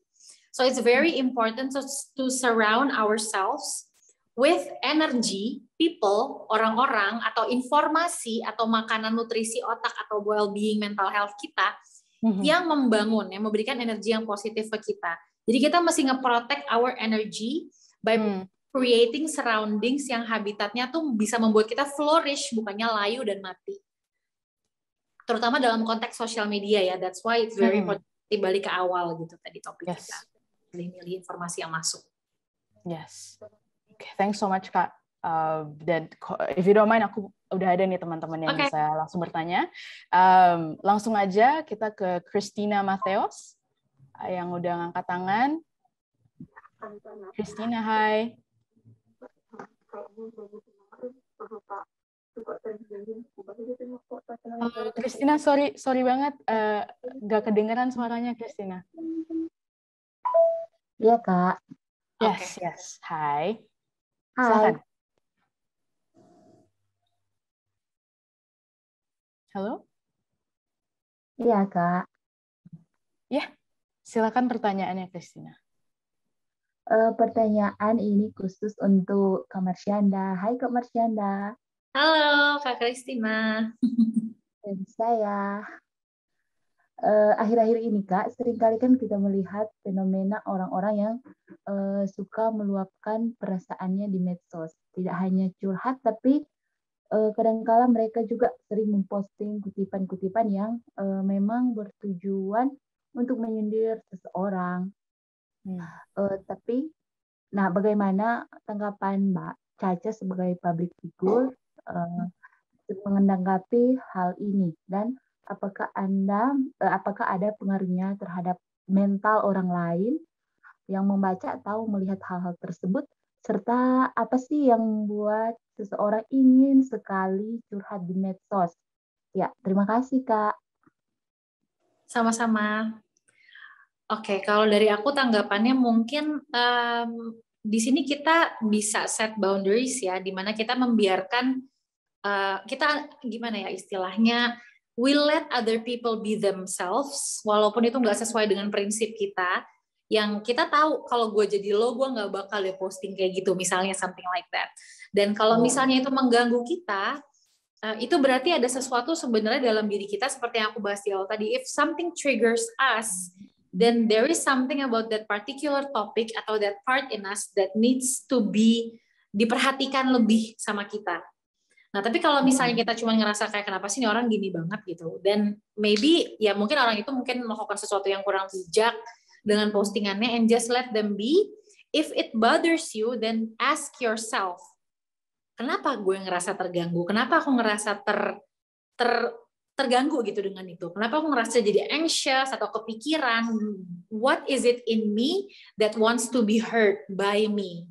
C: So it's very important to surround ourselves with energy, people, orang-orang, atau informasi, atau makanan, nutrisi otak, atau well-being, mental health kita, yang membangun, yang memberikan energi yang positif ke kita. Jadi kita mesti nge-protect our energy by creating surroundings yang habitatnya tuh bisa membuat kita flourish, bukannya layu dan mati. Terutama dalam konteks sosial media ya, that's why it's very important. Balik ke awal gitu tadi topik kita, milih-milih informasi yang masuk.
A: Yes. Okay, thanks so much Kak. Dan if you don't mind, aku udah ada nih teman-teman yang bisa langsung bertanya. Langsung aja kita ke Christina Mateos. yang udah ngangkat tangan. Christina, hai. Christina, sorry banget, gak kedengeran suaranya, Christina.
D: Iya, Kak.
A: Yes. Hai.
D: Hai.
A: Silakan. Halo?
D: Iya, Kak.
A: Ya, silakan pertanyaannya, Christina.
D: Pertanyaan ini khusus untuk Kak Marsyanda. Hai, Kak Marsyanda.
C: Halo, Kak Christina.
D: Dan saya. Akhir-akhir ini, Kak, seringkali kan kita melihat fenomena orang-orang yang suka meluapkan perasaannya di medsos. Tidak hanya curhat, tapi kadang-kala mereka juga sering memposting kutipan-kutipan yang memang bertujuan untuk menyindir seseorang. Tapi, nah, bagaimana tanggapan Mbak Caca sebagai public figure menanggapi hal ini, dan apakah ada pengaruhnya terhadap mental orang lain yang membaca atau melihat hal-hal tersebut, serta apa sih yang membuat seseorang ingin sekali curhat di medsos? Ya, terima kasih, Kak.
C: Sama-sama. Oke, kalau dari aku tanggapannya mungkin di sini kita bisa set boundaries ya, di mana kita membiarkan kita gimana ya istilahnya, we let other people be themselves, walaupun itu nggak sesuai dengan prinsip kita, yang kita tahu kalau gue jadi lo, gue nggak bakal ya posting kayak gitu, misalnya something like that. Dan kalau misalnya itu mengganggu kita, itu berarti ada sesuatu sebenarnya dalam diri kita, seperti yang aku bahas di awal tadi. If something triggers us, then there is something about that particular topic atau that part in us that needs to be diperhatikan lebih sama kita. Nah, tapi kalau misalnya kita cuma ngerasa kayak kenapa sih ini orang gini banget gitu, dan maybe ya mungkin orang itu mungkin melakukan sesuatu yang kurang bijak dengan postingannya, and just let them be. If it bothers you, then ask yourself, kenapa gue ngerasa terganggu? Kenapa aku ngerasa terganggu gitu dengan itu? Kenapa aku ngerasa jadi anxious atau kepikiran? What is it in me that wants to be heard by me?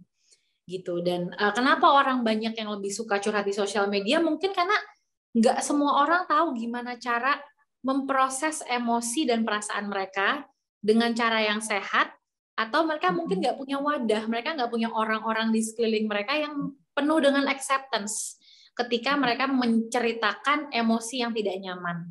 C: Gitu. Dan kenapa orang banyak yang lebih suka curhat di sosial media? Mungkin karena nggak semua orang tahu gimana cara memproses emosi dan perasaan mereka dengan cara yang sehat, atau mereka mungkin nggak punya wadah, mereka nggak punya orang-orang di sekeliling mereka yang penuh dengan acceptance ketika mereka menceritakan emosi yang tidak nyaman.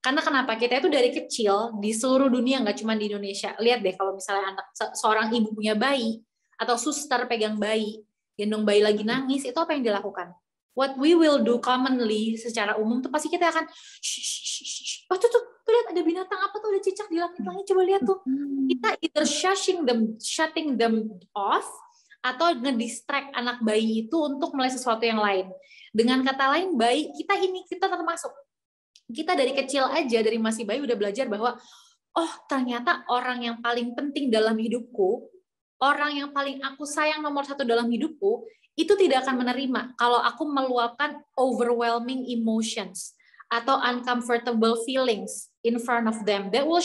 C: Karena kenapa? Kita itu dari kecil di seluruh dunia, nggak cuma di Indonesia. Lihat deh kalau misalnya seorang ibu punya bayi, atau suster pegang bayi, gendong bayi lagi nangis, itu apa yang dilakukan? What we will do commonly secara umum tuh pasti kita akan oh tuh lihat ada binatang apa tuh, ada cicak di langit-langit, coba lihat tuh. Kita either shutting them off, atau ngedistract anak bayi itu untuk melihat sesuatu yang lain. Dengan kata lain, bayi kita termasuk. Kita dari kecil aja, dari masih bayi udah belajar bahwa oh ternyata orang yang paling penting dalam hidupku, orang yang paling aku sayang nomor satu dalam hidupku, itu tidak akan menerima kalau aku meluapkan overwhelming emotions atau uncomfortable feelings in front of them. They will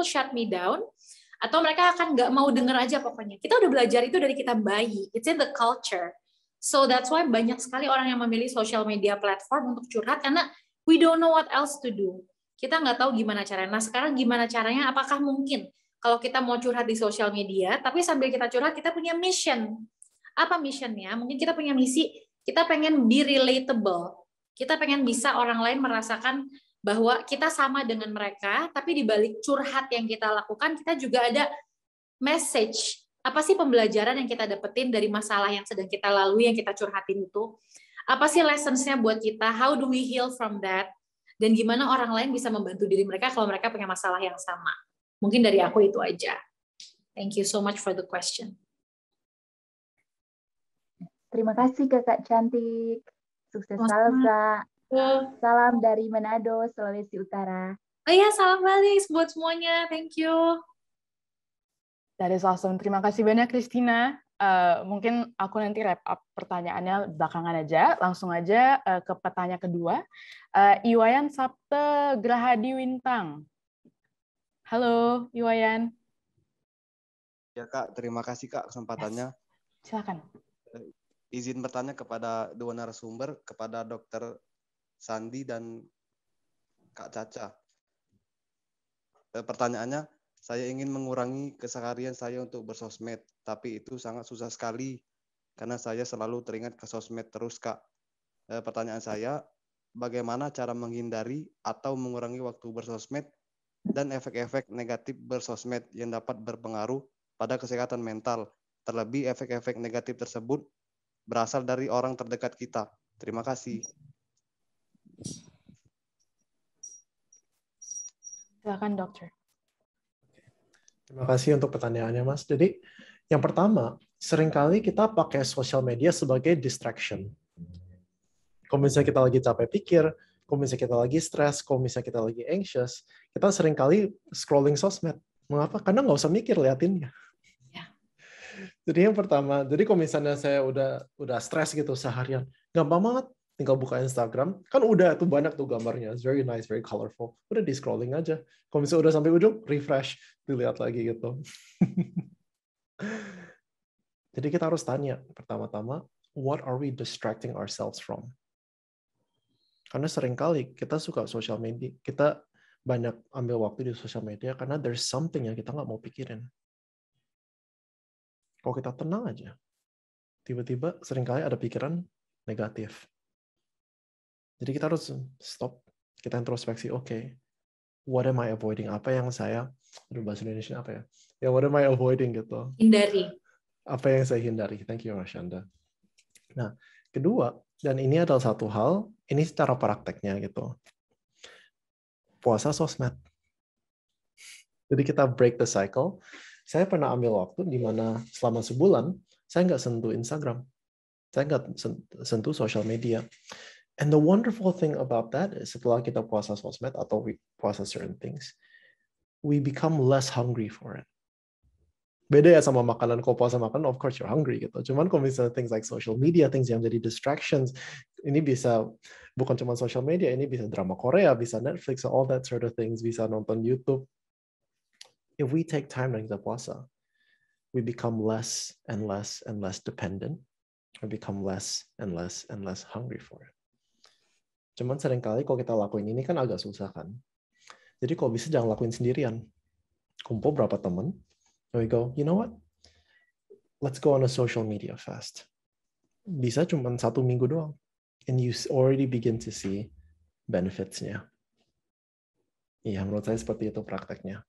C: shut me down, atau mereka akan nggak mau denger aja pokoknya. Kita udah belajar itu dari kita bayi. It's in the culture. So that's why banyak sekali orang yang memilih social media platform untuk curhat, karena we don't know what else to do. Kita nggak tahu gimana caranya. Nah sekarang gimana caranya? Apakah mungkin kalau kita mau curhat di sosial media, tapi sambil kita curhat, kita punya mission. Apa missionnya? Mungkin kita punya misi, kita pengen be relatable. Kita pengen bisa orang lain merasakan bahwa kita sama dengan mereka, tapi di balik curhat yang kita lakukan, kita juga ada message. Apa sih pembelajaran yang kita dapetin dari masalah yang sedang kita lalui, yang kita curhatin itu? Apa sih lessons-nya buat kita? How do we heal from that? Dan gimana orang lain bisa membantu diri mereka kalau mereka punya masalah yang sama? Mungkin dari aku itu aja. Thank you so much for the question.
D: Terima kasih Kakak cantik. Sukses selalu, Kak. Salam dari Manado, Sulawesi Utara.
C: Oh iya, salam balik buat semuanya. Thank you.
A: That is awesome. Terima kasih banyak, Christina. Mungkin aku nanti wrap up pertanyaannya belakangan aja. Langsung aja ke pertanyaan kedua. Iwayan Sapte Grahadi Wintang. Halo, Iwayan.
E: Ya Kak, terima kasih Kak kesempatannya.
A: Silakan.
E: Izin bertanya kepada dua narasumber, kepada Dr. Sandi dan Kak Caca. Pertanyaannya, saya ingin mengurangi keseharian saya untuk bersosmed, tapi itu sangat susah sekali karena saya selalu teringat ke sosmed terus Kak. Pertanyaan saya, bagaimana cara menghindari atau mengurangi waktu bersosmed dan efek-efek negatif bersosmed yang dapat berpengaruh pada kesehatan mental, terlebih efek-efek negatif tersebut berasal dari orang terdekat kita. Terima kasih.
A: Silakan dokter.
B: Terima kasih untuk pertanyaannya, Mas. Jadi, yang pertama, seringkali kita pakai sosial media sebagai distraction. Kalau misalnya kita lagi capek pikir, kalau misalnya kita lagi stres, kalau misalnya kita lagi anxious, kita seringkali scrolling sosmed. Mengapa? Karena nggak usah mikir liatinnya. Jadi yang pertama, jadi kalau misalnya saya udah stres gitu seharian, gampang banget tinggal buka Instagram, kan udah tuh banyak tuh gambarnya, it's very nice, very colorful, udah di scrolling aja. Kalau misalnya udah sampai ujung, refresh, dilihat lagi gitu. Jadi kita harus tanya pertama-tama, what are we distracting ourselves from? Karena seringkali kita suka social media, kita banyak ambil waktu di sosial media karena there's something yang kita nggak mau pikirin. Kalau kita tenang aja, tiba-tiba seringkali ada pikiran negatif. Jadi kita harus stop, kita introspeksi, oke, what am I avoiding? Apa yang saya, bahasa Indonesia apa ya? Ya, what am I avoiding gitu.
C: Hindari.
B: Apa yang saya hindari. Thank you, Rashanda. Nah, kedua, dan ini adalah satu hal, ini secara prakteknya gitu. Puasa sosmed. Jadi kita break the cycle. Saya pernah ambil waktu di mana selama sebulan, saya nggak sentuh Instagram. Saya nggak sentuh social media. And the wonderful thing about that is setelah kita puasa sosmed atau puasa certain things, we become less hungry for it. Beda ya sama makanan, kalau puasa makanan, of course you're hungry gitu. Cuman kalau misalnya things like social media, things yang jadi distractions, ini bisa bukan cuma social media, ini bisa drama Korea, bisa Netflix, all that sort of things, bisa nonton YouTube. If we take time dengan kita puasa, we become less and less and less dependent, we become less and less and less hungry for it. Cuman seringkali kalau kita lakuin ini kan agak susah kan. Jadi kalau bisa jangan lakuin sendirian. Kumpul berapa teman, and we go, you know what? Let's go on a social media fast. Bisa cuma 1 minggu doang. And you already begin to see benefits-nya. Iya, menurut saya seperti itu prakteknya.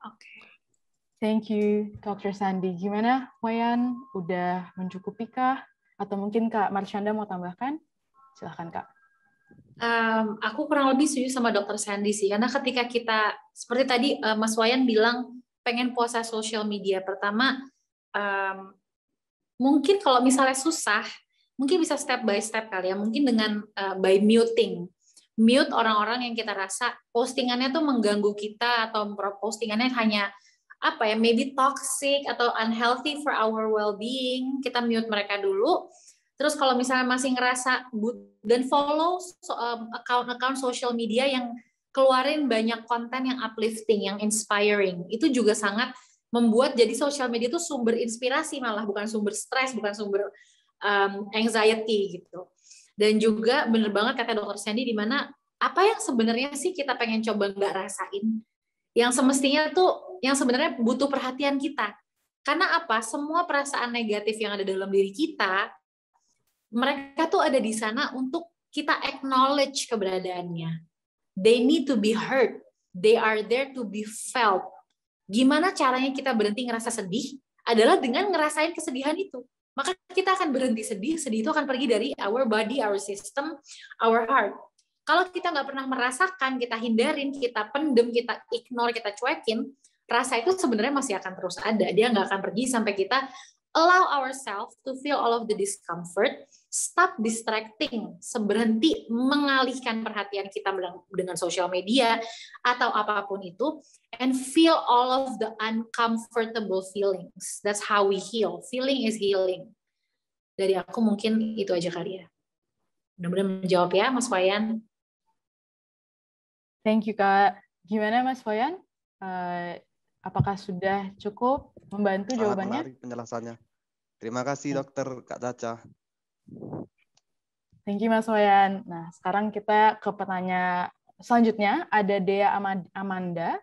C: Oke.
A: Thank you, Dr. Sandi. Gimana, Wayan? Udah mencukupi kah? Atau mungkin Kak Marshanda mau tambahkan? Silahkan, Kak.
C: Aku kurang lebih setuju sama Dr. Sandi sih, karena ketika kita, seperti tadi Mas Wayan bilang, pengen puasa social media. Pertama, mungkin kalau misalnya susah, mungkin bisa step by step kali ya, mungkin dengan by muting. Mute orang-orang yang kita rasa postingannya tuh mengganggu kita, atau postingannya hanya apa ya, maybe toxic atau unhealthy for our well-being, kita mute mereka dulu. Terus kalau misalnya masih ngerasa dan follow account-account social media yang keluarin banyak konten yang uplifting, yang inspiring, itu juga sangat membuat jadi social media itu sumber inspirasi, malah bukan sumber stres, bukan sumber anxiety gitu. Dan juga bener banget kata Dr. Sandy, di mana apa yang sebenarnya sih kita pengen coba nggak rasain, yang semestinya tuh yang sebenarnya butuh perhatian kita. Karena apa? Semua perasaan negatif yang ada dalam diri kita, mereka tuh ada di sana untuk kita acknowledge keberadaannya. They need to be heard. They are there to be felt. Gimana caranya kita berhenti ngerasa sedih? Adalah dengan ngerasain kesedihan itu. Maka kita akan berhenti sedih. Sedih itu akan pergi dari our body, our system, our heart. Kalau kita nggak pernah merasakan, kita hindarin, kita pendem, kita ignore, kita cuekin, rasa itu sebenarnya masih akan terus ada. Dia nggak akan pergi sampai kita allow ourselves to feel all of the discomfort, stop distracting, berhenti mengalihkan perhatian kita dengan social media atau apapun itu, and feel all of the uncomfortable feelings. That's how we heal. Feeling is healing. Dari aku mungkin itu aja kali ya. Mudah-mudahan menjawab ya, Mas Wayan.
A: Thank you, Kak. Gimana, Mas Wayan? Apakah sudah cukup membantu
E: Sangat
A: jawabannya?
E: menarik penjelasannya. Terima kasih Dokter Kak Caca.
A: Thank you Mas Wayan. Nah, sekarang kita ke pertanyaan selanjutnya. Ada Dea Amanda.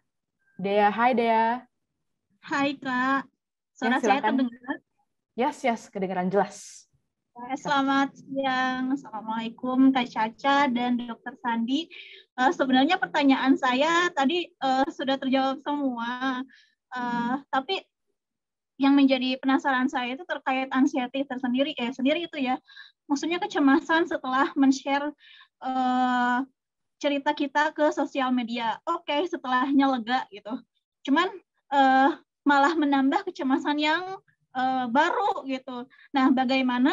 A: Dea, hai Dea.
F: Hai Kak, suara saya
A: silakan.
F: terdengar?
A: Yes, kedengaran jelas.
F: Selamat siang, Assalamualaikum Kak Caca dan Dokter Sandi. Sebenarnya pertanyaan saya tadi sudah terjawab semua, tapi yang menjadi penasaran saya itu terkait anxiety tersendiri, sendiri itu ya. Maksudnya kecemasan setelah men-share cerita kita ke sosial media. Oke, setelahnya lega gitu. Cuman malah menambah kecemasan yang baru gitu. Nah, bagaimana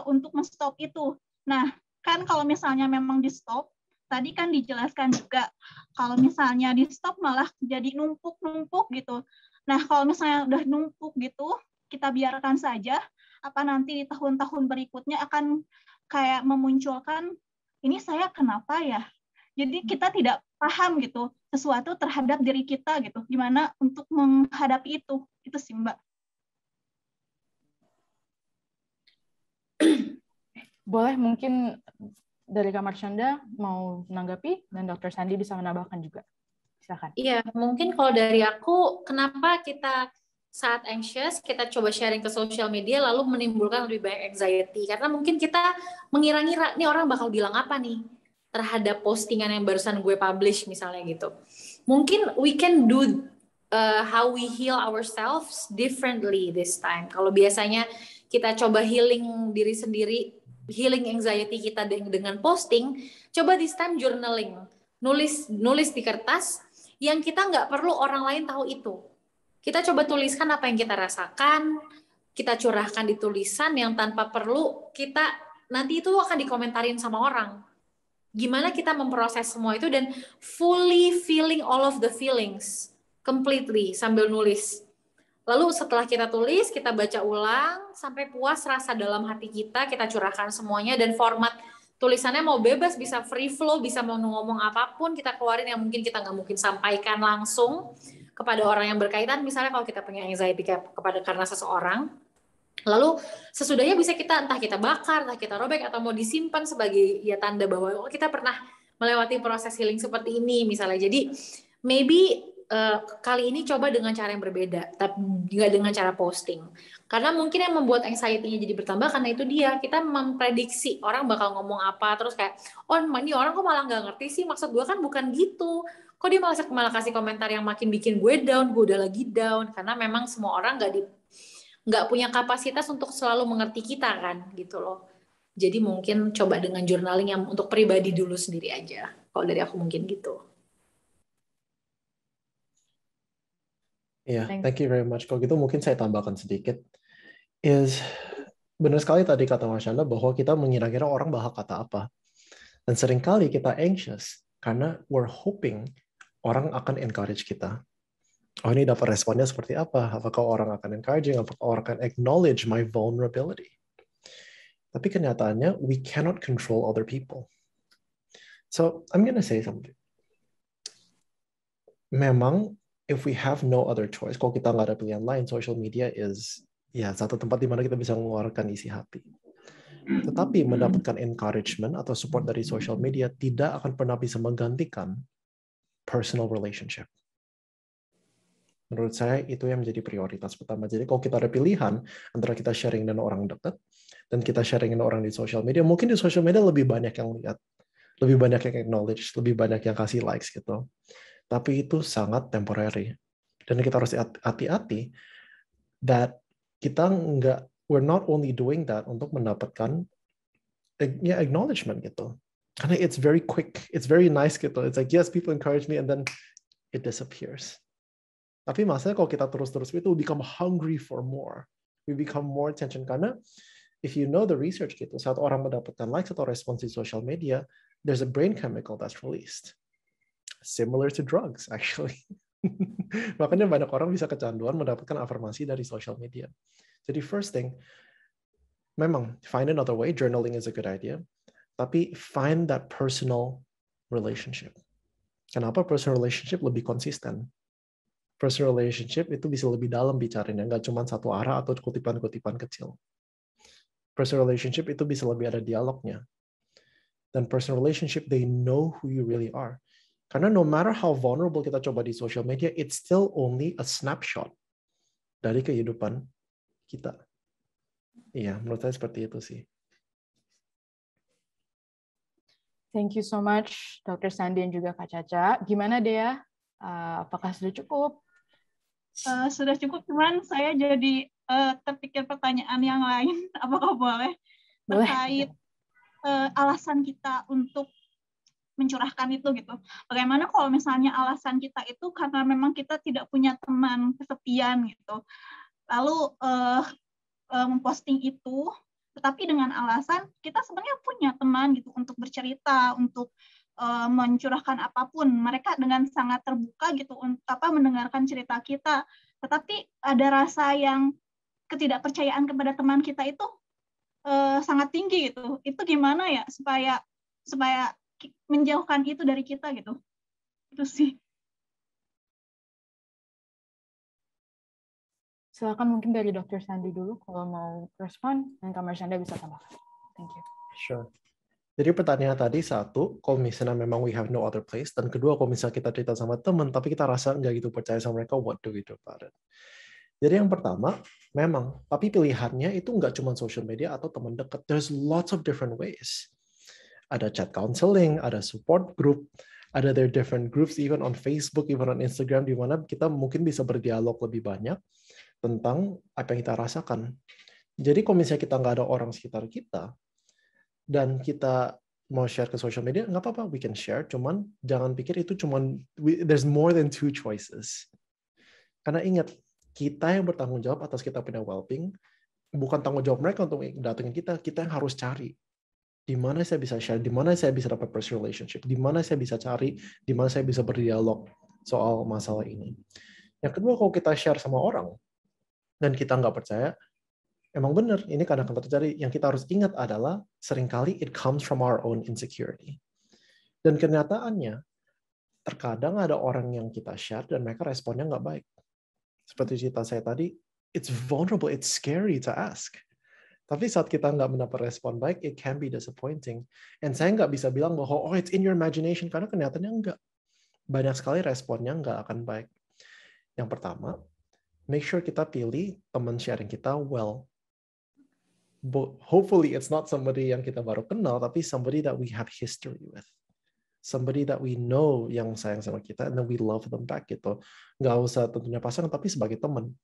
F: untuk men-stop itu? Nah, kan kalau misalnya memang di-stop, tadi kan dijelaskan juga kalau misalnya di-stop malah jadi numpuk-numpuk gitu. Nah, kalau misalnya udah numpuk gitu, kita biarkan saja, apa nanti di tahun-tahun berikutnya akan kayak memunculkan, ini saya kenapa ya? Jadi kita tidak paham gitu sesuatu terhadap diri kita gitu. Gimana untuk menghadapi itu? Itu sih Mbak.
A: Boleh mungkin dari Kak Marshanda mau menanggapi dan Dr. Sandi bisa menambahkan juga. Silakan.
C: Iya, mungkin kalau dari aku, kenapa kita saat anxious, kita coba sharing ke sosial media lalu menimbulkan lebih banyak anxiety. Karena mungkin kita mengira-ngira, nih orang bakal bilang apa nih terhadap postingan yang barusan gue publish misalnya gitu. Mungkin we can do how we heal ourselves differently this time. Kalau biasanya kita coba healing diri sendiri, healing anxiety kita dengan posting, coba this time journaling. Nulis di kertas yang kita nggak perlu orang lain tahu itu. Kita coba tuliskan apa yang kita rasakan, kita curahkan di tulisan yang tanpa perlu kita nanti itu akan dikomentarin sama orang. Gimana kita memproses semua itu dan fully feeling all of the feelings completely sambil nulis. Lalu setelah kita tulis, kita baca ulang sampai puas rasa dalam hati kita curahkan semuanya dan format tulisannya mau bebas, bisa free flow, bisa mau ngomong apapun, kita keluarin yang mungkin kita nggak mungkin sampaikan langsung kepada orang yang berkaitan, misalnya kalau kita punya anxiety karena seseorang, lalu sesudahnya bisa kita entah kita bakar, entah kita robek, atau mau disimpan sebagai ya tanda bahwa kita pernah melewati proses healing seperti ini misalnya. Jadi maybe kali ini coba dengan cara yang berbeda, tapi nggak dengan cara posting. Karena mungkin yang membuat anxiety-nya jadi bertambah karena itu dia, kita memprediksi orang bakal ngomong apa, terus kayak, oh ini orang kok malah nggak ngerti sih, maksud gue kan bukan gitu. Kok dia malah kasih komentar yang makin bikin gue down, gue udah lagi down. Karena memang semua orang nggak punya kapasitas untuk selalu mengerti kita kan, gitu loh. Jadi mungkin coba dengan journaling yang untuk pribadi dulu sendiri aja. Kalau dari aku mungkin gitu.
B: Iya, thank you very much. Kalau gitu mungkin saya tambahkan sedikit. Benar sekali tadi kata Mas Shanda bahwa kita mengira-kira orang bakal kata apa. Dan seringkali kita anxious karena we're hoping orang akan encourage kita. Oh ini dapat responnya seperti apa? Apakah orang akan encouraging? Apakah orang akan acknowledge my vulnerability? Tapi kenyataannya we cannot control other people. So I'm gonna say something. Memang if we have no other choice, kalau kita nggak ada pilihan lain, social media is satu tempat di mana kita bisa mengeluarkan isi hati. Tetapi mendapatkan encouragement atau support dari social media tidak akan pernah bisa menggantikan personal relationship. Menurut saya itu yang menjadi prioritas pertama. Jadi kalau kita ada pilihan antara kita sharing dengan orang dekat dan kita sharing dengan orang di social media, mungkin di social media lebih banyak yang lihat, lebih banyak yang acknowledge, lebih banyak yang kasih likes gitu. Tapi itu sangat temporary. Dan kita harus hati-hati that we're not only doing that untuk mendapatkan acknowledgement gitu. Karena it's very quick, it's very nice gitu. It's like, yes, people encourage me and then it disappears. Tapi masalahnya kalau kita terus-terus itu, we become hungry for more. We become more attention. Karena if you know the research gitu, saat orang mendapatkan likes atau respons di social media, there's a brain chemical that's released. Similar to drugs, actually. Makanya banyak orang bisa kecanduan mendapatkan afirmasi dari social media. Jadi first thing, memang find another way, journaling is a good idea, tapi find that personal relationship. Kenapa personal relationship lebih konsisten? Personal relationship itu bisa lebih dalam bicaranya, nggak cuma satu arah atau kutipan-kutipan kecil. Personal relationship itu bisa lebih ada dialognya. Dan personal relationship, they know who you really are. Karena no matter how vulnerable kita coba di social media, it's still only a snapshot dari kehidupan kita. Iya, menurut saya seperti itu sih.
A: Thank you so much, Dr. Sandi dan juga Kak Caca. Gimana Dea? Apakah sudah cukup?
F: Sudah cukup, cuman saya jadi terpikir pertanyaan yang lain. Apakah boleh?
A: Boleh.
F: Terkait alasan kita untuk mencurahkan itu gitu. Bagaimana kalau misalnya alasan kita itu karena memang kita tidak punya teman, kesepian gitu. Lalu memposting itu, tetapi dengan alasan kita sebenarnya punya teman gitu untuk bercerita, untuk mencurahkan apapun. Mereka dengan sangat terbuka gitu mendengarkan cerita kita. Tetapi ada rasa yang ketidakpercayaan kepada teman kita itu sangat tinggi gitu. Itu gimana ya supaya menjauhkan itu dari kita gitu. Itu sih.
A: Silakan mungkin dari Dr. Sandi dulu kalau mau respon, dan Kak Marshanda bisa tambahkan. Thank you.
B: Sure. Jadi pertanyaan tadi satu, kalau misalnya memang we have no other place, dan kedua kalau misalnya kita cerita sama teman, tapi kita rasa nggak gitu percaya sama mereka, what do we do about it? Jadi yang pertama, memang, tapi pilihannya itu nggak cuma social media atau teman dekat. There's lots of different ways. Ada chat counseling, ada support group, ada there different groups even on Facebook, even on Instagram, di mana kita mungkin bisa berdialog lebih banyak tentang apa yang kita rasakan. Jadi kalau misalnya kita nggak ada orang sekitar kita, dan kita mau share ke social media, nggak apa-apa, we can share, cuman jangan pikir itu cuman, there's more than two choices. Karena ingat, kita yang bertanggung jawab atas kita punya well-being, bukan tanggung jawab mereka untuk datengin kita yang harus cari. Di mana saya bisa share, di mana saya bisa dapat personal relationship, di mana saya bisa cari, di mana saya bisa berdialog soal masalah ini. Yang kedua, kalau kita share sama orang, dan kita nggak percaya, emang benar, ini kadang-kadang terjadi. Yang kita harus ingat adalah, seringkali it comes from our own insecurity. Dan kenyataannya, terkadang ada orang yang kita share, dan mereka responnya nggak baik. Seperti cerita saya tadi, it's vulnerable, it's scary to ask. Tapi saat kita nggak mendapat respon baik, it can be disappointing. And saya nggak bisa bilang bahwa, oh, it's in your imagination, karena kenyataannya nggak. Banyak sekali responnya nggak akan baik. Yang pertama, make sure kita pilih teman sharing kita well. But hopefully it's not somebody yang kita baru kenal, tapi somebody that we have history with. Somebody that we know yang sayang sama kita, and then we love them back gitu. Nggak usah tentunya pasangan, tapi sebagai teman.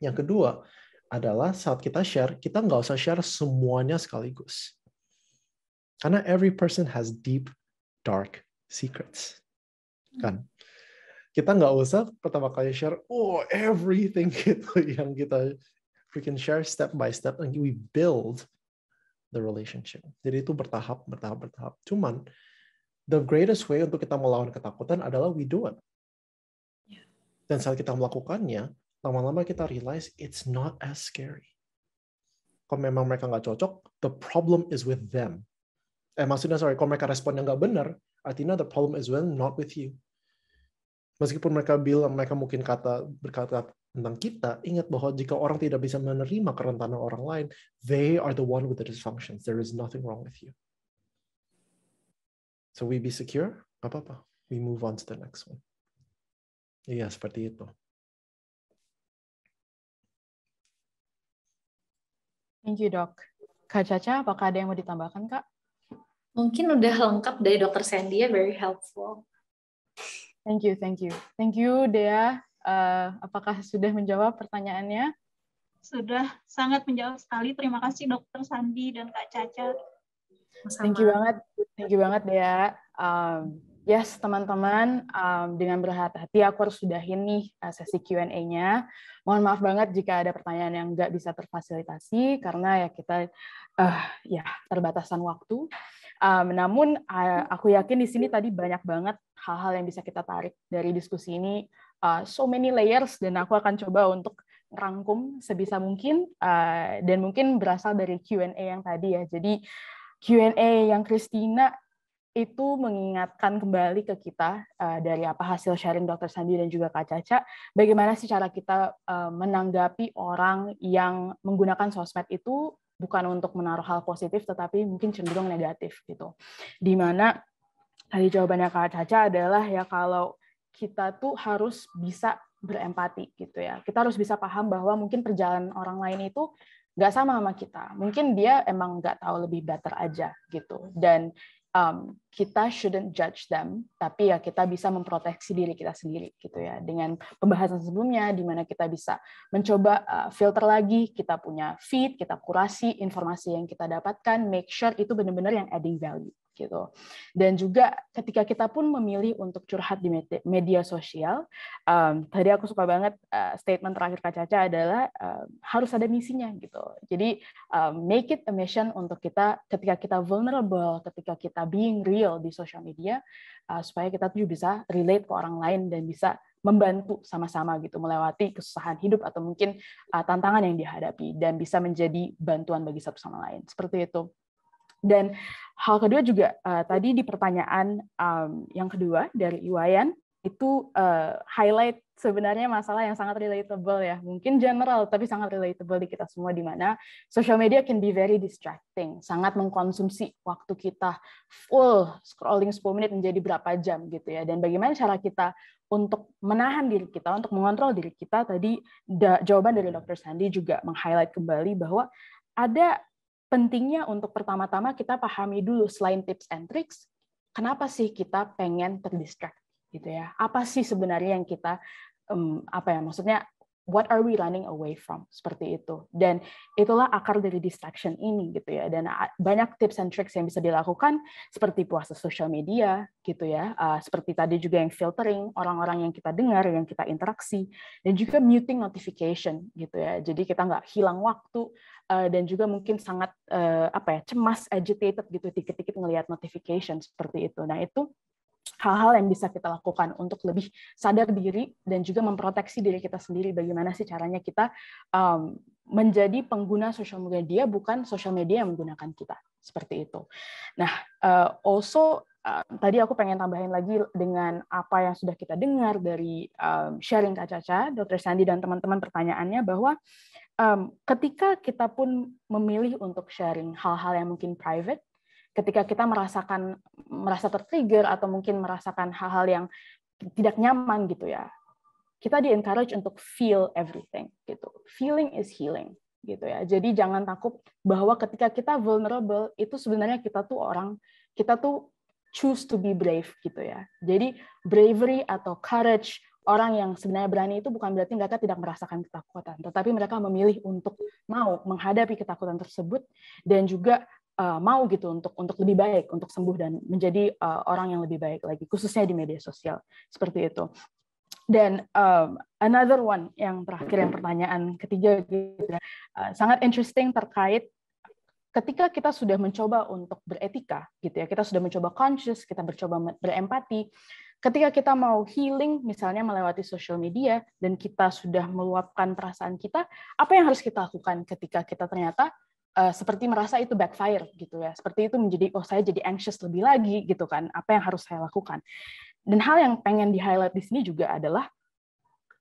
B: Yang kedua adalah saat kita share, kita nggak usah share semuanya sekaligus. Karena every person has deep, dark secrets. Kan? Kita nggak usah pertama kali share, oh everything gitu yang kita, we can share step by step and we build the relationship. Jadi itu bertahap. Cuman the greatest way untuk kita melawan ketakutan adalah we do it. Dan saat kita melakukannya, lama-lama kita realize it's not as scary. Kalau memang mereka nggak cocok, the problem is with them. Maksudnya kalau mereka responnya nggak benar, artinya the problem is with them, not with you. Meskipun mereka bilang, mereka mungkin berkata tentang kita, ingat bahwa jika orang tidak bisa menerima kerentanan orang lain, they are the one with the dysfunctions. There is nothing wrong with you. So we be secure, nggak apa-apa. We move on to the next one. Iya, seperti itu.
A: Thank you, Dok. Kak Caca, apakah ada yang mau ditambahkan, Kak?
C: Mungkin udah lengkap dari Dr. Sandy, very helpful.
A: Thank you. Thank you, Dea. Apakah sudah menjawab pertanyaannya?
F: Sudah sangat menjawab sekali. Terima kasih Dr. Sandi dan Kak Caca.
A: Thank you banget, Dea. Yes, teman-teman, dengan berhati-hati aku harus sudahin nih sesi Q&A-nya. Mohon maaf banget jika ada pertanyaan yang nggak bisa terfasilitasi, karena ya kita terbatasan waktu. Namun, aku yakin di sini tadi banyak banget hal-hal yang bisa kita tarik dari diskusi ini. So many layers, dan aku akan coba untuk rangkum sebisa mungkin, dan mungkin berasal dari Q&A yang tadi ya. Jadi, Q&A yang Christina itu mengingatkan kembali ke kita dari apa hasil sharing Dr. Sandi dan juga Kak Caca, bagaimana sih cara kita menanggapi orang yang menggunakan sosmed itu bukan untuk menaruh hal positif, tetapi mungkin cenderung negatif gitu. Di mana tadi jawabannya Kak Caca adalah ya kalau kita tuh harus bisa berempati gitu ya. Kita harus bisa paham bahwa mungkin perjalanan orang lain itu nggak sama kita. Mungkin dia emang nggak tahu lebih better aja gitu. Dan kita shouldn't judge them, tapi ya kita bisa memproteksi diri kita sendiri gitu ya. Dengan pembahasan sebelumnya, di mana kita bisa mencoba filter lagi, kita punya feed, kita kurasi informasi yang kita dapatkan, make sure itu benar-benar yang adding value gitu. Dan juga ketika kita pun memilih untuk curhat di media sosial, tadi aku suka banget statement terakhir Kak Caca adalah harus ada misinya gitu. Jadi make it a mission untuk kita ketika kita vulnerable, ketika kita being real di social media, supaya kita tuh bisa relate ke orang lain dan bisa membantu sama-sama gitu melewati kesusahan hidup atau mungkin tantangan yang dihadapi dan bisa menjadi bantuan bagi satu sama lain. Seperti itu. Dan hal kedua juga tadi di pertanyaan yang kedua dari Iwayan itu highlight sebenarnya masalah yang sangat relatable ya, mungkin general tapi sangat relatable di kita semua, di mana social media can be very distracting, sangat mengkonsumsi waktu kita, full scrolling 10 menit menjadi berapa jam gitu ya. Dan bagaimana cara kita untuk menahan diri kita, untuk mengontrol diri kita, tadi jawaban dari Dr. Sandi juga meng-highlight kembali bahwa ada pentingnya untuk pertama-tama kita pahami dulu, selain tips and tricks, kenapa sih kita pengen terdistract gitu ya? Apa sih sebenarnya yang kita maksudnya what are we running away from, seperti itu. Dan itulah akar dari distraction ini gitu ya. Dan banyak tips and tricks yang bisa dilakukan seperti puasa social media gitu ya. Seperti tadi juga yang filtering orang-orang yang kita dengar, yang kita interaksi, dan juga muting notification gitu ya. Jadi kita nggak hilang waktu dan juga mungkin sangat cemas, agitated gitu dikit-dikit ngelihat notification seperti itu. Nah, itu hal-hal yang bisa kita lakukan untuk lebih sadar diri dan juga memproteksi diri kita sendiri. Bagaimana sih caranya kita menjadi pengguna sosial media, bukan sosial media yang menggunakan kita, seperti itu. Nah, tadi aku pengen tambahin lagi dengan apa yang sudah kita dengar dari sharing Kak Caca, Dr. Sandi dan teman-teman, pertanyaannya bahwa ketika kita pun memilih untuk sharing hal-hal yang mungkin private, ketika kita merasa tertrigger atau mungkin merasakan hal-hal yang tidak nyaman gitu ya, kita di-encourage untuk feel everything gitu. Feeling is healing gitu ya. Jadi jangan takut bahwa ketika kita vulnerable itu sebenarnya kita tuh choose to be brave gitu ya. Jadi bravery atau courage, orang yang sebenarnya berani itu bukan berarti mereka tidak merasakan ketakutan, tetapi mereka memilih untuk mau menghadapi ketakutan tersebut dan juga mau gitu untuk lebih baik, untuk sembuh dan menjadi orang yang lebih baik lagi, khususnya di media sosial, seperti itu. Dan another one yang terakhir, yang pertanyaan ketiga gitu ya, sangat interesting terkait ketika kita sudah mencoba untuk beretika gitu ya, kita sudah mencoba conscious, kita mencoba berempati, ketika kita mau healing misalnya melewati social media dan kita sudah meluapkan perasaan kita, apa yang harus kita lakukan ketika kita ternyata seperti merasa itu backfire gitu ya, seperti itu menjadi saya jadi anxious lebih lagi gitu kan, apa yang harus saya lakukan? Dan hal yang pengen di highlight di sini juga adalah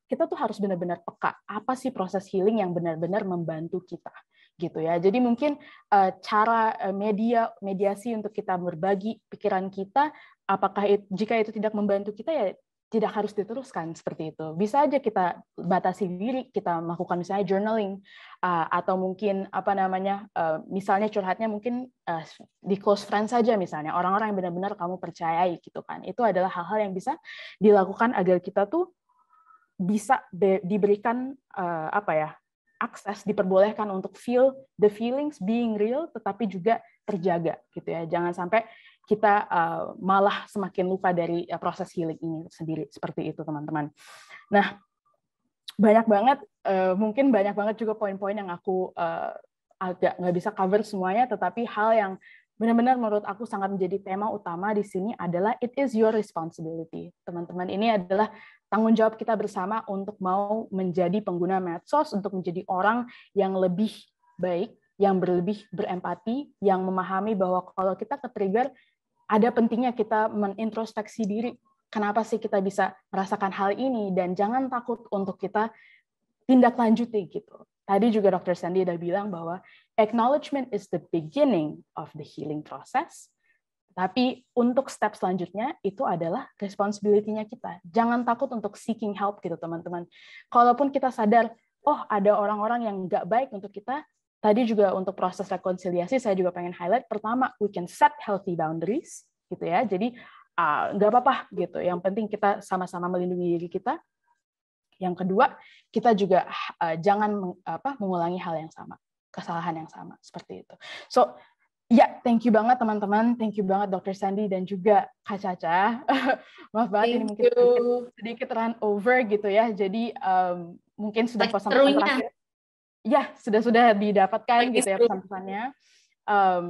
A: kita tuh harus benar-benar peka apa sih proses healing yang benar-benar membantu kita gitu ya. Jadi mungkin cara mediasi untuk kita berbagi pikiran kita, apakah jika itu tidak membantu kita ya tidak harus diteruskan seperti itu. Bisa aja kita batasi diri, kita melakukan misalnya journaling atau mungkin misalnya curhatnya mungkin di close friends saja misalnya, orang-orang yang benar-benar kamu percayai gitu kan. Itu adalah hal-hal yang bisa dilakukan agar kita tuh bisa diberikan akses, diperbolehkan untuk feel the feelings being real, tetapi juga terjaga gitu ya. Jangan sampai kita malah semakin lupa dari proses healing ini sendiri, seperti itu teman-teman. Nah, mungkin banyak banget juga poin-poin yang aku agak nggak bisa cover semuanya, tetapi hal yang benar-benar menurut aku sangat menjadi tema utama di sini adalah it is your responsibility. Teman-teman, ini adalah tanggung jawab kita bersama untuk mau menjadi pengguna medsos, untuk menjadi orang yang lebih baik, yang lebih berempati, yang memahami bahwa kalau kita ke-trigger, ada pentingnya kita menintrospeksi diri. Kenapa sih kita bisa merasakan hal ini? Dan jangan takut untuk kita tindak lanjuti gitu. Tadi juga Dr. Sandy udah bilang bahwa acknowledgement is the beginning of the healing process. Tapi untuk step selanjutnya itu adalah responsibility-nya kita. Jangan takut untuk seeking help gitu teman-teman. Kalaupun kita sadar, oh ada orang-orang yang nggak baik untuk kita, tadi juga untuk proses rekonsiliasi saya juga pengen highlight. Pertama, we can set healthy boundaries gitu ya. Jadi nggak apa-apa gitu. Yang penting kita sama-sama melindungi diri kita. Yang kedua, kita juga jangan mengulangi hal yang sama, kesalahan yang sama seperti itu. So ya, thank you banget teman-teman, thank you banget Dr. Sandy dan juga Kak Caca. Maaf banget ini mungkin sedikit run over gitu ya. Jadi mungkin sudah pesan-pesan terakhir. Ya, sudah didapatkan gitu ya pesan-pesannya.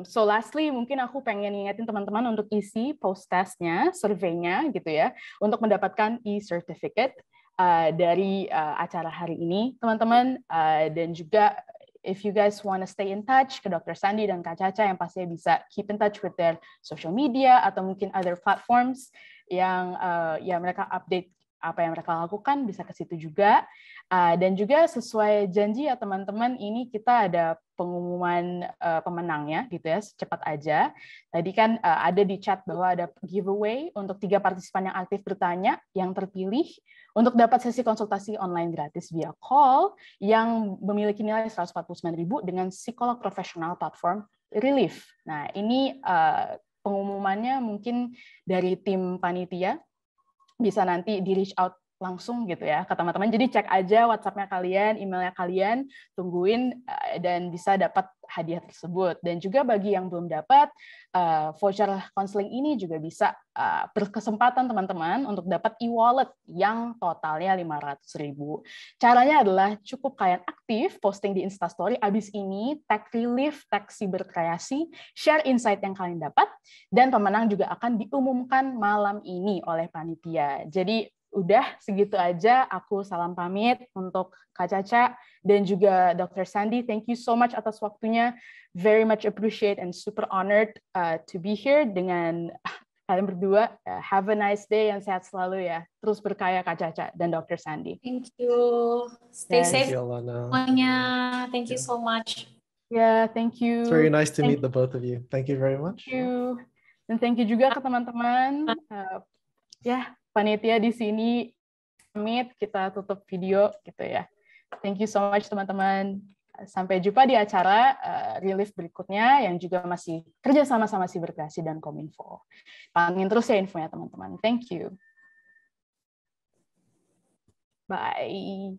A: So lastly, mungkin aku pengen ngingetin teman-teman untuk isi post-testnya, surveinya gitu ya, untuk mendapatkan e-certificate dari acara hari ini, teman-teman. Dan juga if you guys want to stay in touch ke Dr. Sandy dan Kak Caca yang pastinya bisa keep in touch with their social media atau mungkin other platforms yang ya mereka update apa yang mereka lakukan bisa ke situ juga. Dan juga sesuai janji ya teman-teman, ini kita ada pengumuman pemenangnya gitu ya, secepat aja. Tadi kan ada di chat bahwa ada giveaway untuk 3 partisipan yang aktif bertanya yang terpilih untuk dapat sesi konsultasi online gratis via call yang memiliki nilai 149.000 dengan psikolog profesional platform Relief. Nah, ini pengumumannya mungkin dari tim panitia, bisa nanti di reach out langsung gitu ya ke teman-teman. Jadi cek aja WhatsApp-nya kalian, emailnya kalian, tungguin dan bisa dapat hadiah tersebut. Dan juga bagi yang belum dapat, voucher counseling ini juga bisa berkesempatan teman-teman untuk dapat e-wallet yang totalnya 500.000. Caranya adalah cukup kalian aktif, posting di Instastory, abis ini tag Relief, tag Siberkreasi, share insight yang kalian dapat, dan pemenang juga akan diumumkan malam ini oleh panitia. Jadi udah segitu aja, aku salam pamit untuk Kak Caca dan juga Dr. Sandy. Thank you so much atas waktunya. Very much appreciate and super honored to be here dengan kalian berdua. Have a nice day, yang sehat selalu ya. Terus berkaya Kak Caca dan Dr. Sandy.
C: Thank you. Stay safe semuanya. Thank you so much.
A: Yeah, thank you.
B: It's very nice to meet the both of you. Thank you very much.
A: Thank you. Dan thank you juga ke teman-teman. Ya, panitia di sini pamit, kita tutup video gitu ya. Thank you so much teman-teman. Sampai jumpa di acara Relief berikutnya yang juga masih kerja sama-sama Siberkreasi dan Kominfo. Pantengin terus ya infonya teman-teman. Thank you. Bye.